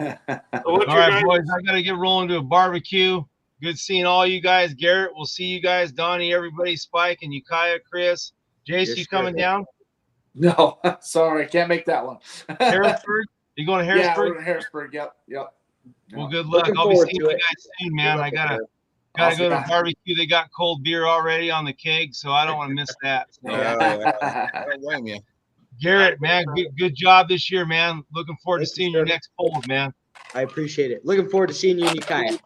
All right, boys, I got to get rolling to a barbecue. Good seeing all you guys. Garrett, we'll see you guys. Donnie, everybody, Spike, and Ukiah, Chris. Jace, Yes, you coming sir. down? No, sorry, can't make that one. Harrisburg? You going to Yeah, Harrisburg? we're in Harrisburg. Yep. Well, good luck. Looking I'll be forward seeing to you it. guys soon, man. I gotta Awesome. go to the barbecue. They got cold beer already on the keg, so I don't want to miss that. So, I don't blame you. Garrett, man, good job this year, man. Looking forward to Thank you, seeing your sir. next poll, man. I appreciate it. Looking forward to seeing you in Ukiah.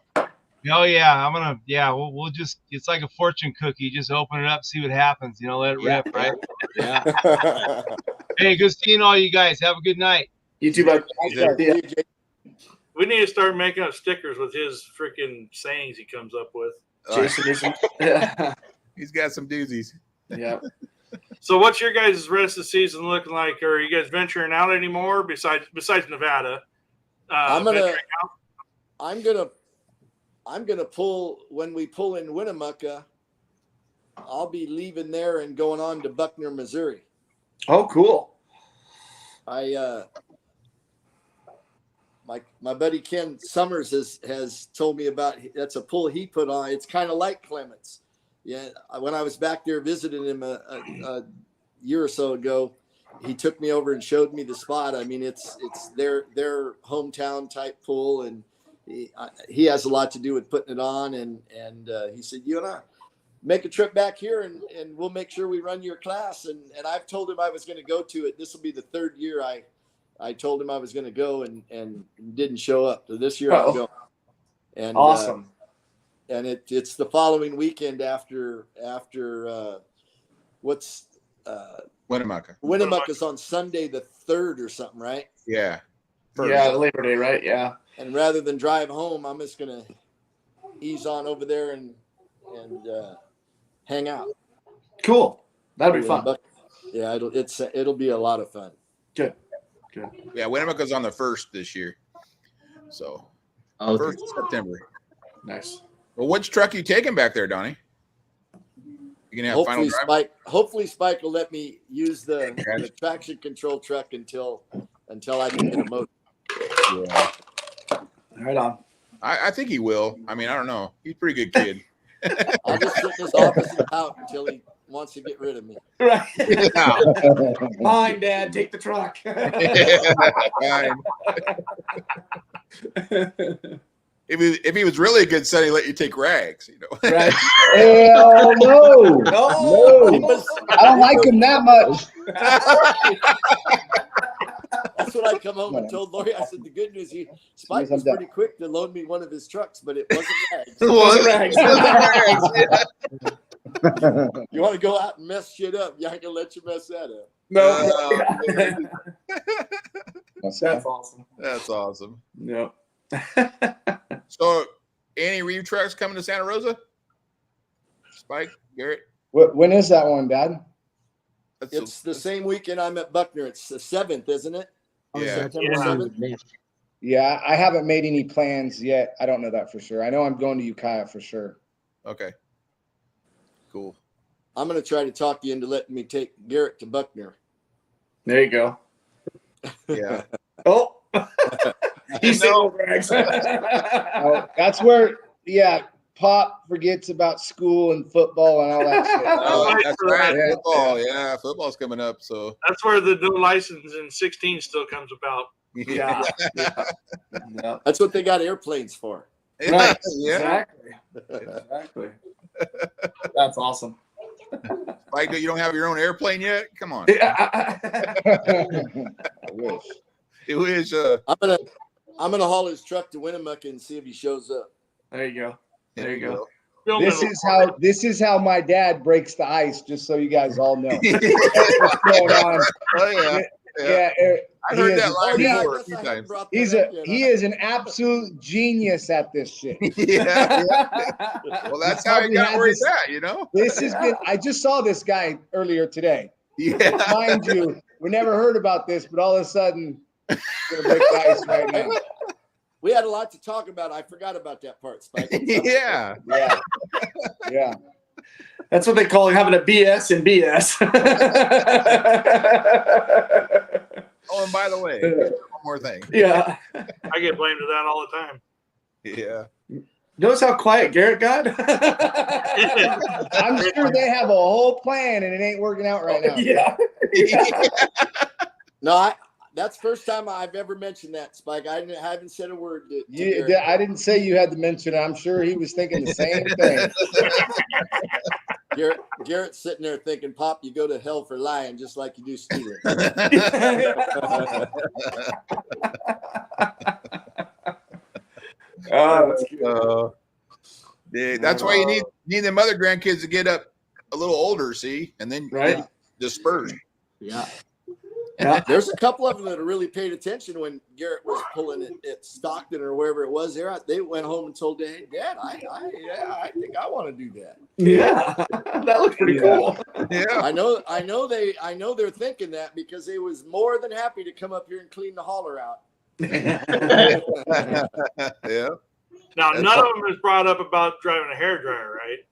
Oh yeah, we'll just, it's like a fortune cookie. Just open it up, see what happens. Let it rip, right? Yeah. Hey, good seeing all you guys. Have a good night. You too, bud. We need to start making up stickers with his freaking sayings he comes up with. Jason isn't. He's got some doozies. Yeah. So what's your guys' rest of the season looking like? Are you guys venturing out anymore besides Nevada? I'm gonna pull when we pull in Winnemucca. I'll be leaving there and going on to Buckner, Missouri. Oh, cool. My buddy Ken Summers has told me about, that's a pull he put on. It's kind of like Clements. Yeah, when I was back there visiting him a year or so ago, he took me over and showed me the spot. I mean, it's their hometown type pull, and he has a lot to do with putting it on. And he said, "You and I make a trip back here, and we'll make sure we run your class." And I've told him I was going to go to it. This will be the third year I told him I was going to go and didn't show up. So this year I'm going. And awesome. And it's the following weekend after what's Winnemucca. Winnemucca's on Sunday the 3rd or something, right? Yeah. Yeah, Labor Day, right? Yeah. And rather than drive home, I'm just gonna ease on over there and hang out. Cool. That'll be fun. Yeah, it'll be a lot of fun. Good. Yeah, Winnemucca's on the 1st this year. So 1st of September. Nice. Well, which truck are you taking back there, Donnie? You gonna have final drive? Hopefully Spike will let me use the traction control truck until I can get a motor. Yeah. Right on. I think he will. I mean, I don't know. He's a pretty good kid. I'll just sit in his office and pout until he wants to get rid of me. Right. Yeah. Fine, Dad. Take the truck. Fine. If he was really a good son, he'd let you take rags, you know. Right. Hell no. No. I don't like him that much. That's what I come home and told Lori. I said, the good news, Spike was pretty quick to loan me one of his trucks, but it wasn't rags. It wasn't rags. You want to go out and mess shit up, you ain't going to let you mess that up. No. That's awesome. That's awesome. Yep. So, any Reeve trucks coming to Santa Rosa? Spike, Garrett? When is that one, Dad? It's the same weekend I'm at Buckner. It's the 7th, isn't it? Yeah. September 7th. Yeah, I haven't made any plans yet. I don't know that for sure. I know I'm going to Ukiah for sure. Okay. Cool. I'm going to try to talk you into letting me take Garrett to Buckner. There you go. Yeah. Oh. He's Oh, that's where, Pop forgets about school and football and all that shit. Oh, that's right. Yeah. Football. Yeah, football's coming up. So that's where the no license in 16 still comes about. Yeah. That's what they got airplanes for. Right. Yeah. Exactly. That's awesome. Like, you don't have your own airplane yet? Come on. I wish. It was. I'm gonna haul his truck to Winnemucca and see if he shows up. There you go. There you go. This is how my dad breaks the ice. Just so you guys all know. What's going on? Oh yeah. I heard that line before a few times. He is an absolute genius at this shit. Yeah. Well, that's how he got where he's at, you know. This has been. I just saw this guy earlier today. Yeah. Mind you, we never heard about this, but all of a sudden, we're gonna break the ice right now. We had a lot to talk about. I forgot about that part, Spike. Yeah. That's what they call having a BS and BS. Oh, and by the way, one more thing. Yeah. I get blamed for that all the time. Yeah. Notice how quiet Garrett got? I'm sure they have a whole plan and it ain't working out right now. Yeah. No, that's the first time I've ever mentioned that, Spike. I haven't said a word to I didn't say you had to mention it. I'm sure he was thinking the same thing. Garrett's sitting there thinking, Pop, you go to hell for lying just like you do stealing. Oh, that's good. Yeah, that's why you need them other grandkids to get up a little older, see, and then disperse. Yeah. Yeah, there's a couple of them that really paid attention when Garrett was pulling it at Stockton or wherever it was. They went home and told Dad, I think I want to do that. Yeah, that looks pretty cool. Yeah, I know they're thinking that because they was more than happy to come up here and clean the holler out. Yeah. Now, none of them is brought up about driving a hairdryer, right?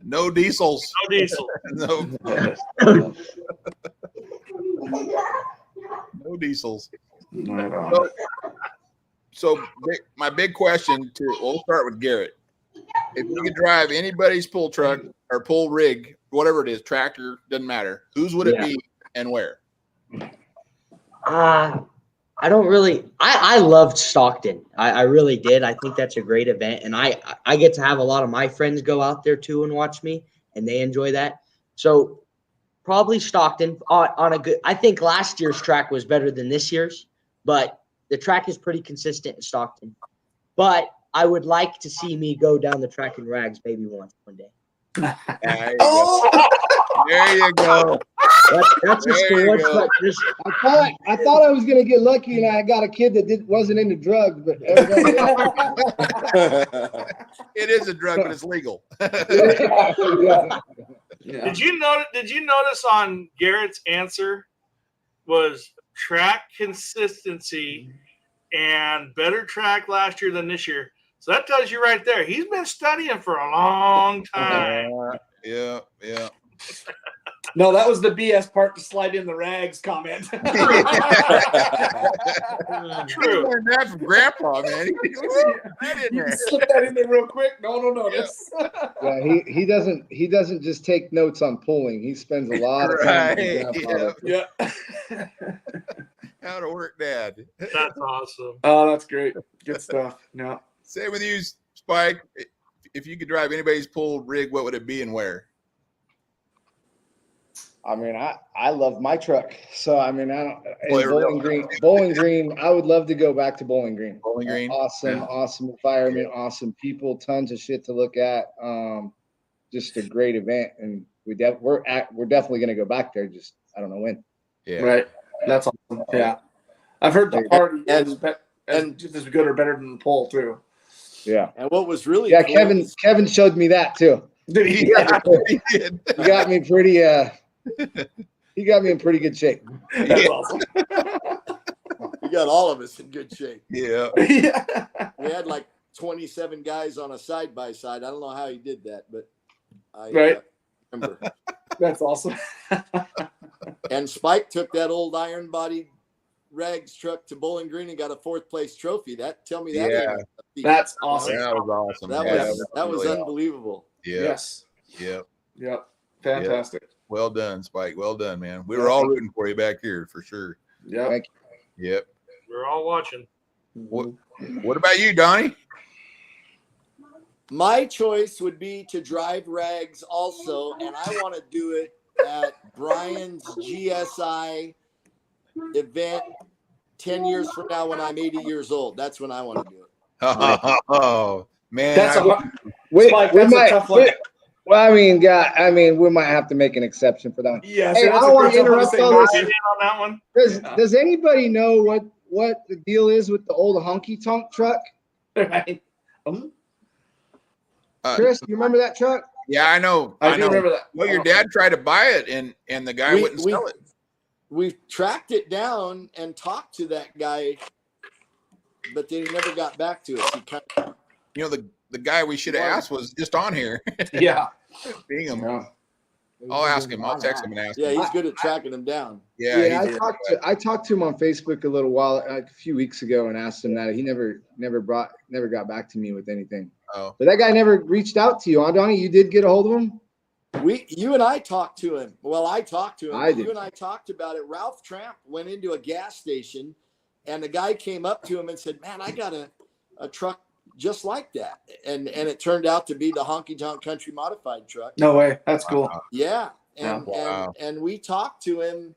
No diesels. No diesel. No diesels. Right. So my big question we'll start with Garrett. If you could drive anybody's pull truck or pull rig, whatever it is, tractor, doesn't matter, whose would it be and where? I don't really. I loved Stockton. I really did. I think that's a great event, and I get to have a lot of my friends go out there too and watch me, and they enjoy that. So probably Stockton on a good. I think last year's track was better than this year's, but the track is pretty consistent in Stockton. But I would like to see me go down the track in rags maybe one day. There you go. That's a There story. you What's go. like this? I thought I was gonna get lucky, and I got a kid that wasn't into drugs, but evidently, It is a drug, but it's legal. yeah. Yeah. Did you notice on Garrett's answer was track consistency and better track last year than this year? So that tells you right there. He's been studying for a long time. Yeah. No, that was the BS part to slide in the rags comment. He learned that from Grandpa, man. He You can slip that in there real quick. No one will notice. Yeah, he doesn't just take notes on pulling. He spends a lot of time. with his grandfather. Yeah. How to work, Dad. That's awesome. Oh, that's great. Good stuff. No. Same with you, Spike. If you could drive anybody's pull rig, what would it be and where? I mean, I love my truck, so I mean, I don't. Boy, Bowling Green. I would love to go back to Bowling Green. Bowling Green. Awesome environment, awesome people, tons of shit to look at. Just a great event, and we're definitely gonna go back there. Just I don't know when. Yeah. Right. That's awesome. Yeah. I've heard the party is just as good or better than the poll too. Yeah. And what was really cool Kevin showed me that too. Did he? Yeah, he did. He got me pretty. He got me in pretty good shape. That's awesome. You got all of us in good shape. Yeah. Yeah. We had like 27 guys on a side by side. I don't know how he did that, but I remember. That's awesome. And Spike took that old iron bodied rags truck to Bowling Green and got a 4th place trophy. Tell me that. Yeah. That's awesome. That was awesome. That was really unbelievable. Yeah. Yes. Yep. Yep. Fantastic. Well done, Spike. Well done, man. We were all rooting for you back here for sure. Yep. Thank Yep. We're all watching. What about you, Donnie? My choice would be to drive rags also, and I want to do it at Brian's GSI event 10 years from now when I'm 80 years old. That's when I want to do it. Oh, man. That's a tough one. Well, I mean, we might have to make an exception for that one. Yeah. Hey, I don't want to interrupt all this. On that one? Does anybody know what the deal is with the old honky tonk truck? Right. Chris, you remember that truck? Yeah, I know. I do remember that. Well, your dad tried to buy it, and the guy wouldn't sell it. We tracked it down and talked to that guy, but then he never got back to us. The guy we should have asked was just on here. Yeah. Bingham. Yeah. I'll ask him. I'll text him and ask him. Yeah, he's good at tracking them down. Yeah, I talked to him on Facebook a few weeks ago and asked him that. He never got back to me with anything. Oh. But that guy never reached out to you, huh, Donnie? You did get a hold of him? You and I talked to him. Well, I talked to him. I did. You and I talked about it. Ralph Tramp went into a gas station, and the guy came up to him and said, "Man, I got a truck just like that," and it turned out to be the Honky Tonk Country Modified truck. No way. That's cool. Yeah, and we talked to him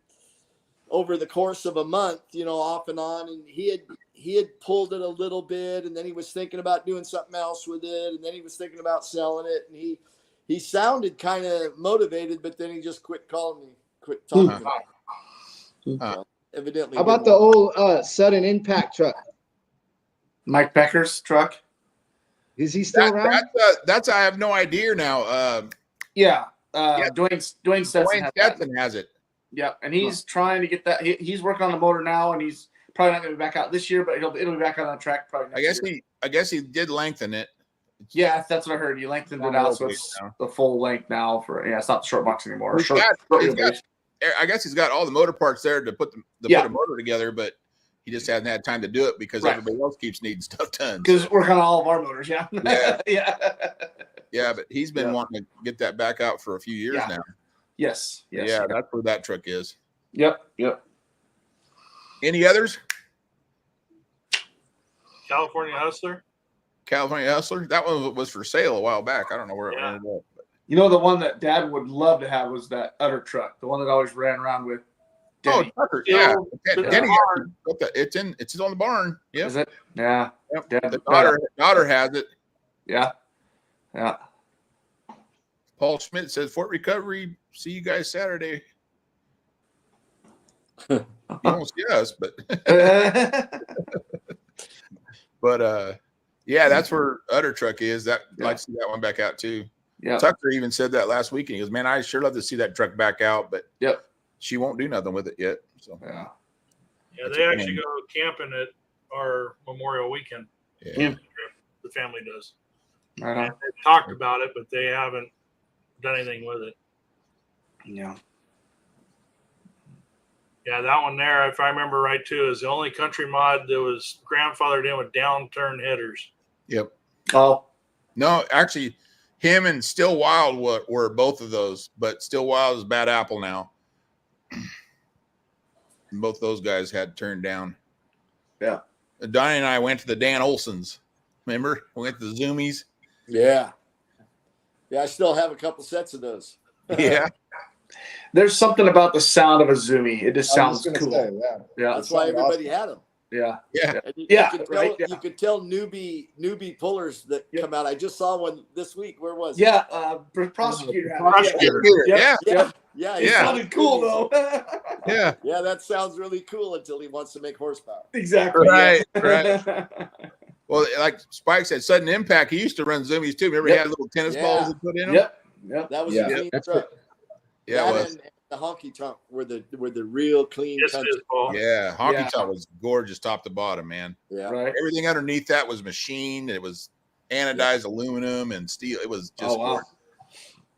over the course of a month, off and on, and he had pulled it a little bit, and then he was thinking about doing something else with it, and then he was thinking about selling it, and he sounded kind of motivated, but then he just quit calling me, quit talking. Evidently. How about the old sudden impact truck? Mike Becker's truck. Is he still around? That's I have no idea now. Yeah. Dwayne Stetson has it. Yeah, and he's trying to get that. He's working on the motor now, and he's probably not going to be back out this year, but it'll be back on the track probably next year. I guess he did lengthen it. Yeah, that's what I heard. He lengthened it out, so it's the full length now. It's not the short box anymore. I guess he's got all the motor parts there to put the motor together, but he just hasn't had time to do it because everybody else keeps needing stuff done. Because we're on all of our motors, yeah. Yeah, but he's been wanting to get that back out for a few years now. Yes. Yeah, that's where that truck is. Yep. Any others? California Hustler. That one was for sale a while back. I don't know where it ended up. But. The one that Dad would love to have was that other truck, the one that always ran around with Denny. Oh, Tucker. Yeah. Denny, it's on the barn. Yeah. Is it? Yeah. Yep. The daughter has it. Yeah. Paul Schmidt says Fort Recovery see you guys Saturday. You won't see us, but yeah, that's where Utter Truck is. That like to see that one back out too. Yeah, Tucker even said that last weekend. He goes, "Man, I sure love to see that truck back out, but she won't do nothing with it yet." So yeah, they actually go camping at our Memorial Weekend. Yeah, the family does. They've talked about it, but they haven't done anything with it. Yeah. Yeah, that one there, if I remember right, too, is the only country mod that was grandfathered in with downturn headers. Yep. Oh. No, actually, him and Still Wild were both of those, but Still Wild is Bad Apple now. And both those guys had turned down. Yeah. Donnie and I went to the Dan Olsons. Remember? We went to the Zoomies. Yeah. Yeah, I still have a couple sets of those. Yeah. There's something about the sound of a Zoomie. It just sounds cool. Say, yeah. That's why everybody had them. Yeah. Yeah. You could tell newbie pullers that come out. I just saw one this week. Where was it? Yeah, prosecutor. Yeah. It sounded cool though. Yeah. Yeah, that sounds really cool until he wants to make horsepower. Exactly. Right. Well, like Spike said, Sudden Impact. He used to run Zoomies too. Remember, he had little tennis balls he put in them. Yep. That was a clean truck. Yeah, that and the honky tonk were the real clean. Yeah, honky tonk was gorgeous, top to bottom, man. Yeah, right. Everything underneath that was machined. It was anodized aluminum and steel. It was just gorgeous.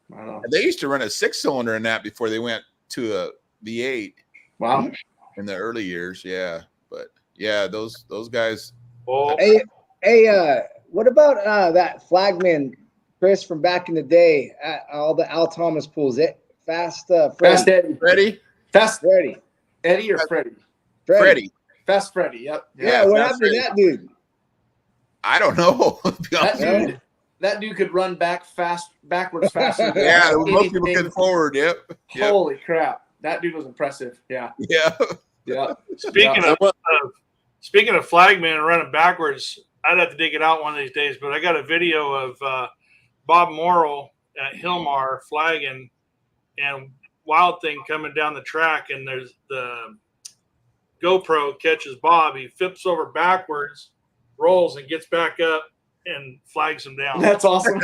Wow. They used to run a 6-cylinder in that before they went to a V8. Wow. In the early years, yeah. But yeah, those guys. Oh. Hey, what about that flagman Chris from back in the day at all the Al Thomas pools? Fast Eddie. Freddie? Fast Freddie. Eddie or Freddie? Freddie. Fast Freddie, yep. Yeah, what happened to that dude? I don't know. That dude could run backwards faster. Yeah, most people could forward, yep. Holy crap. That dude was impressive. Yeah. Yeah. Yeah. Speaking of flagman and running backwards, I'd have to dig it out one of these days, but I got a video of Bob Morrill at Hillmar flagging and Wild Thing coming down the track, and there's the GoPro catches Bob. He flips over backwards, rolls, and gets back up and flags him down. That's awesome.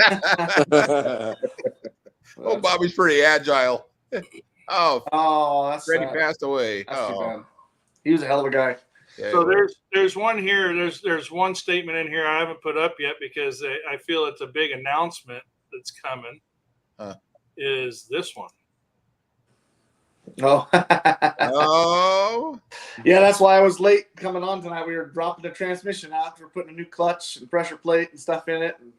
Oh, Bobby's pretty agile. Oh, that's Freddie passed away. That's too bad. He was a hell of a guy. Yeah, so there's one here. There's one statement in here I haven't put up yet because I feel it's a big announcement that's coming. Is this one? Oh. Oh. Yeah, that's why I was late coming on tonight. We were dropping the transmission out. We're putting a new clutch and pressure plate and stuff in it. And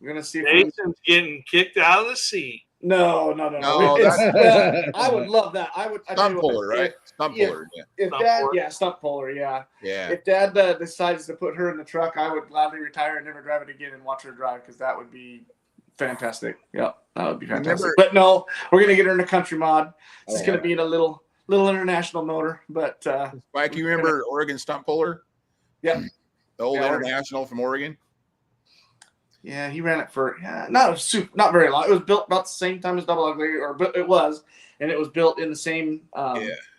we're gonna see. Jason's getting kicked out of the seat. No. I would love that. Stump puller, right? Stump puller. Stump puller. Yeah. Yeah. If Dad decides to put her in the truck, I would gladly retire and never drive it again and watch her drive because that would be fantastic. Yeah, that would be fantastic. But no, we're gonna get her in a country mod. It's gonna be in a little international motor. But Mike, you remember Oregon Stump Puller? Yeah. The old international from Oregon. Yeah, he ran it for not very long. It was built about the same time as Double Ugly, it was built in the same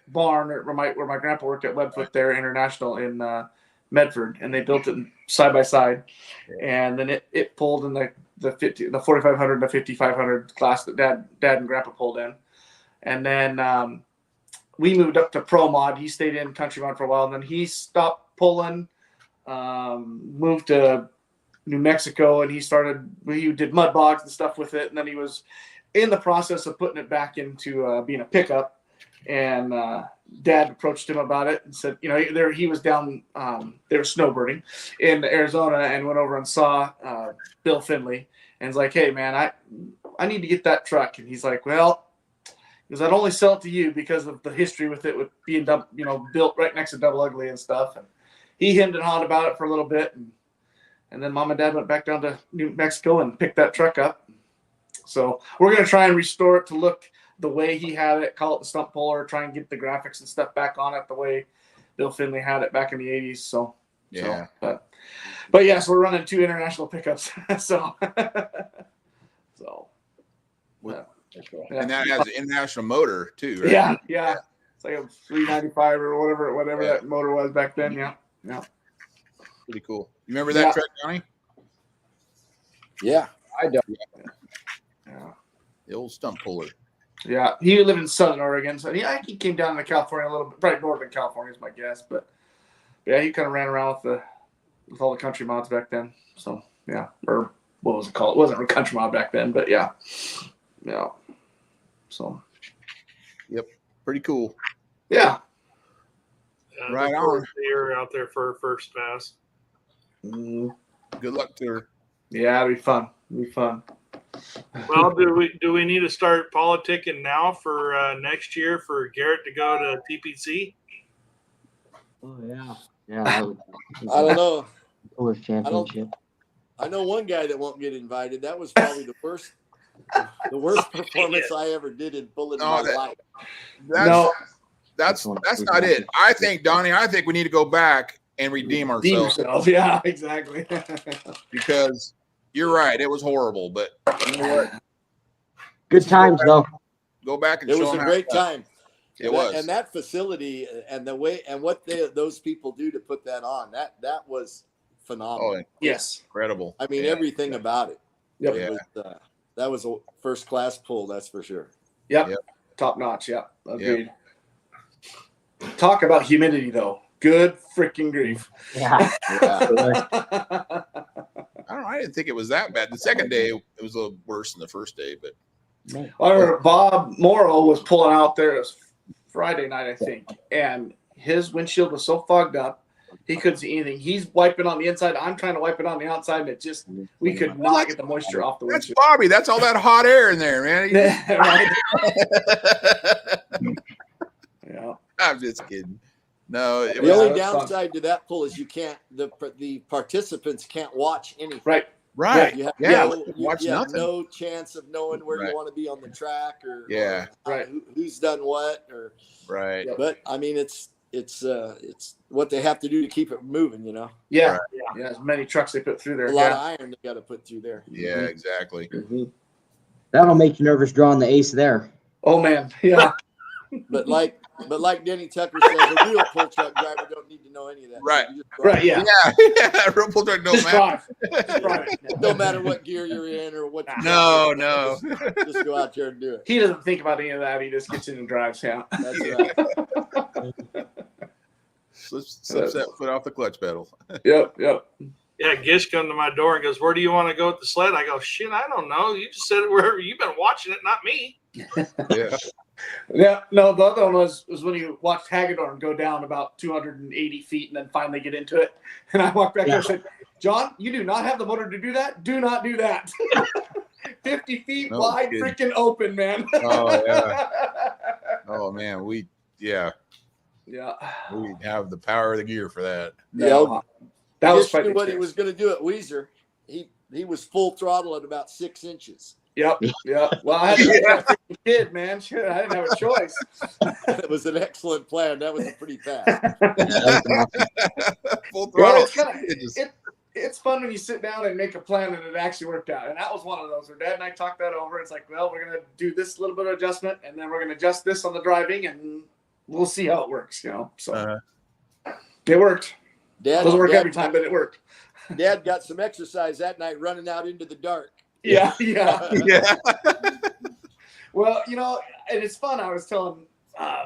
barn where my grandpa worked at Webfoot there International in Medford, and they built it side by side, and then it pulled in the 4500 and the 5500 class that Dad and Grandpa pulled in, and then we moved up to Pro Mod. He stayed in Country Mod for a while, and then he stopped pulling, moved to New Mexico, and he did mud bogs and stuff with it, and then he was in the process of putting it back into being a pickup, and Dad approached him about it and said, he was down, they were snowbirding in Arizona, and went over and saw Bill Finley, and was like, hey man, I need to get that truck, and he's like, well, because I'd only sell it to you because of the history with it, with being built right next to Double Ugly and stuff, and he hemmed and hawed about it for a little bit, and then Mom and Dad went back down to New Mexico and picked that truck up. So we're going to try and restore it to look the way he had it, call it the Stump Puller, try and get the graphics and stuff back on it the way Bill Finley had it back in the 80s. So, yeah. But yes, we're running 2 international pickups. And that has an international motor too, right? Yeah. It's like a 395 or whatever that motor was back then. Yeah. Pretty cool. You remember that track, Donnie? Yeah. I don't. Yeah. The old stump puller. Yeah, he lived in Southern Oregon, so he came down to California a little bit, probably Northern California is my guess, but yeah, he kind of ran around with all the country mods back then. So yeah, or what was it called? It wasn't a country mod back then, but yeah. So. Yep, pretty cool. Yeah. Right on. You're out there for her first pass. Good luck to her. Yeah, it'll be fun. Well, do we need to start politicking now for next year for Garrett to go to TPC? Oh yeah. I don't know. Pullers championship. I know one guy that won't get invited. That was probably the worst performance I ever did in pulling in my life. That's not it. I think, Donnie, we need to go back and redeem ourselves. Yeah, exactly. Because you're right. It was horrible, but you know what? Good times, though. Go back and it show was them a great time. It was. And that facility and the way and what those people do to put that on, that was phenomenal. Oh, yes. Incredible. I mean, everything about it. Yep. It was, that was a first class pull, that's for sure. Yep. Top notch. Yeah. Agreed. Yep. Talk about humidity, though. Good freaking grief. Yeah. I don't know. I didn't think it was that bad. The second day, it was a little worse than the first day, but. I remember Bob Morrow was pulling out there. It was Friday night, I think, and his windshield was so fogged up he couldn't see anything. He's wiping on the inside. I'm trying to wipe it on the outside, and we could not get the moisture off the windshield. That's Bobby. That's all that hot air in there, man. Yeah. I'm just kidding. No, the only downside to that pull is you can't. The participants can't watch anything. Right. You have, watch nothing. No chance of knowing where you want to be on the track or who's done what or right. But I mean, it's what they have to do to keep it moving, you know. Yeah. As many trucks they put through there. A lot of iron they got to put through there. Yeah, exactly. Mm-hmm. That'll make you nervous drawing the ace there. Oh man, yeah. But like Denny Tucker says, a real pull truck driver don't need to know any of that. Right. Right. Yeah. Real pull truck don't matter. No matter what gear you're in or what. No. Just go out there and do it. He doesn't think about any of that. He just gets in and drives. Yeah. That's right. Slips that foot off the clutch pedal. Yep. Yeah, Gish come to my door and goes, "Where do you want to go with the sled?" I go, "Shit, I don't know. You just said it wherever. You've been watching it, not me." Yeah. Yeah, no, the other one was when you watched Hagedorn go down about 280 feet and then finally get into it. And I walked back there and said, "John, you do not have the motor to do that. Do not do that." 50 feet wide, freaking open, man. Oh, yeah. Oh, man. Yeah. We have the power of the gear for that. Yeah. That was what he was going to do at Weezer. He was full throttle at about 6 inches. Yep. Well, I had a freaking kid, man. Shit, I didn't have a choice. It was an excellent plan. That was a pretty fast. Full throttle. Well, it's fun when you sit down and make a plan and it actually worked out. And that was one of those where Dad and I talked that over. It's like, well, we're going to do this little bit of adjustment, and then we're going to adjust this on the driving, and we'll see how it works, you know. So it worked. It doesn't work every time, but it worked. Dad got some exercise that night running out into the dark. Yeah. Well, you know, and it's fun. I was telling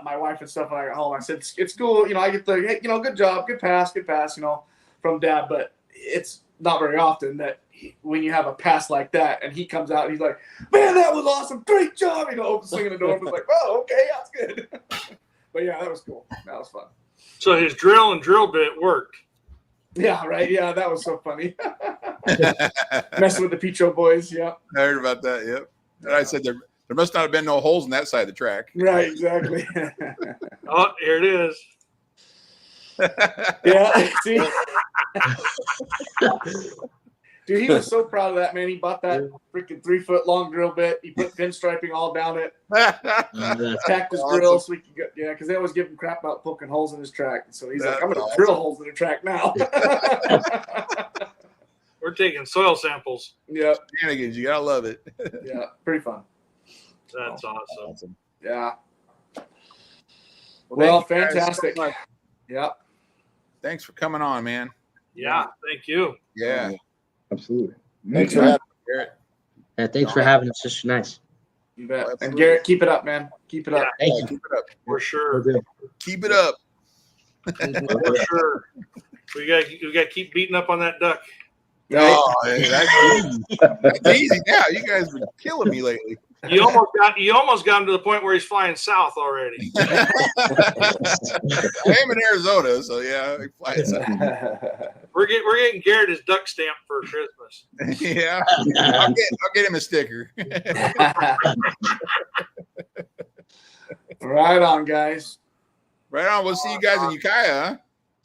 my wife and stuff when I got home. I said, it's cool. You know, I get the, hey, you know, good job, good pass, you know, from Dad. But it's not very often that when you have a pass like that and he comes out and he's like, "Man, that was awesome. Great job." You know, swinging the door. I was like, "Oh, okay, that's good." But yeah, that was cool. That was fun. So his drill and drill bit worked. Yeah, right. Yeah, that was so funny. Messing with the Picho boys. Yeah. I heard about that. Yep. And I said there must not have been no holes in that side of the track. Right. Exactly. Oh, here it is. Yeah. See? Dude, he was so proud of that, man. He bought that freaking 3-foot long drill bit. He put pinstriping all down it. Tacked his drill so we could go. Yeah, because they always give him crap about poking holes in his track. And so he's like, "I'm going to drill holes in the track now." We're taking soil samples. Yeah. Shenanigans, you gotta love it. Yeah, pretty fun. That's awesome. Yeah. Well, thank you guys fantastic. so much. Yep. Thanks for coming on, man. Yeah, thank you. Yeah. Absolutely. Thanks for having Garrett. Yeah, thanks for having us. This is nice. You bet. And Absolutely. Garrett, keep it up, man. Keep it up. Thank Yeah, you. keep it up. For sure. Keep it up. For sure. We got to keep beating up on that duck. Oh, hey, that's easy. That's easy now. You guys were killing me lately. You almost got him to the point where he's flying south already. I am in Arizona, so yeah, I fly south. We're getting Garrett his duck stamp for Christmas. Yeah, I'll get him a sticker. Right on, guys. Right on. We'll see you guys in Ukiah, huh?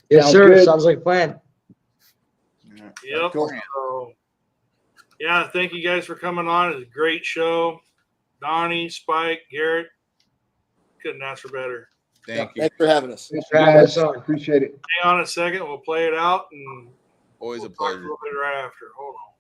Yes, Sounds sir. good. Sounds like a plan. Yep. Cool. So, yeah, thank you guys for coming on. It was a great show. Donnie, Spike, Garrett. Couldn't ask for better. Thank you. Thanks for having us. Thanks for having us on. Appreciate it. Hang on a second. We'll play it out and Always a we'll talk pleasure. a little bit right after. Hold on.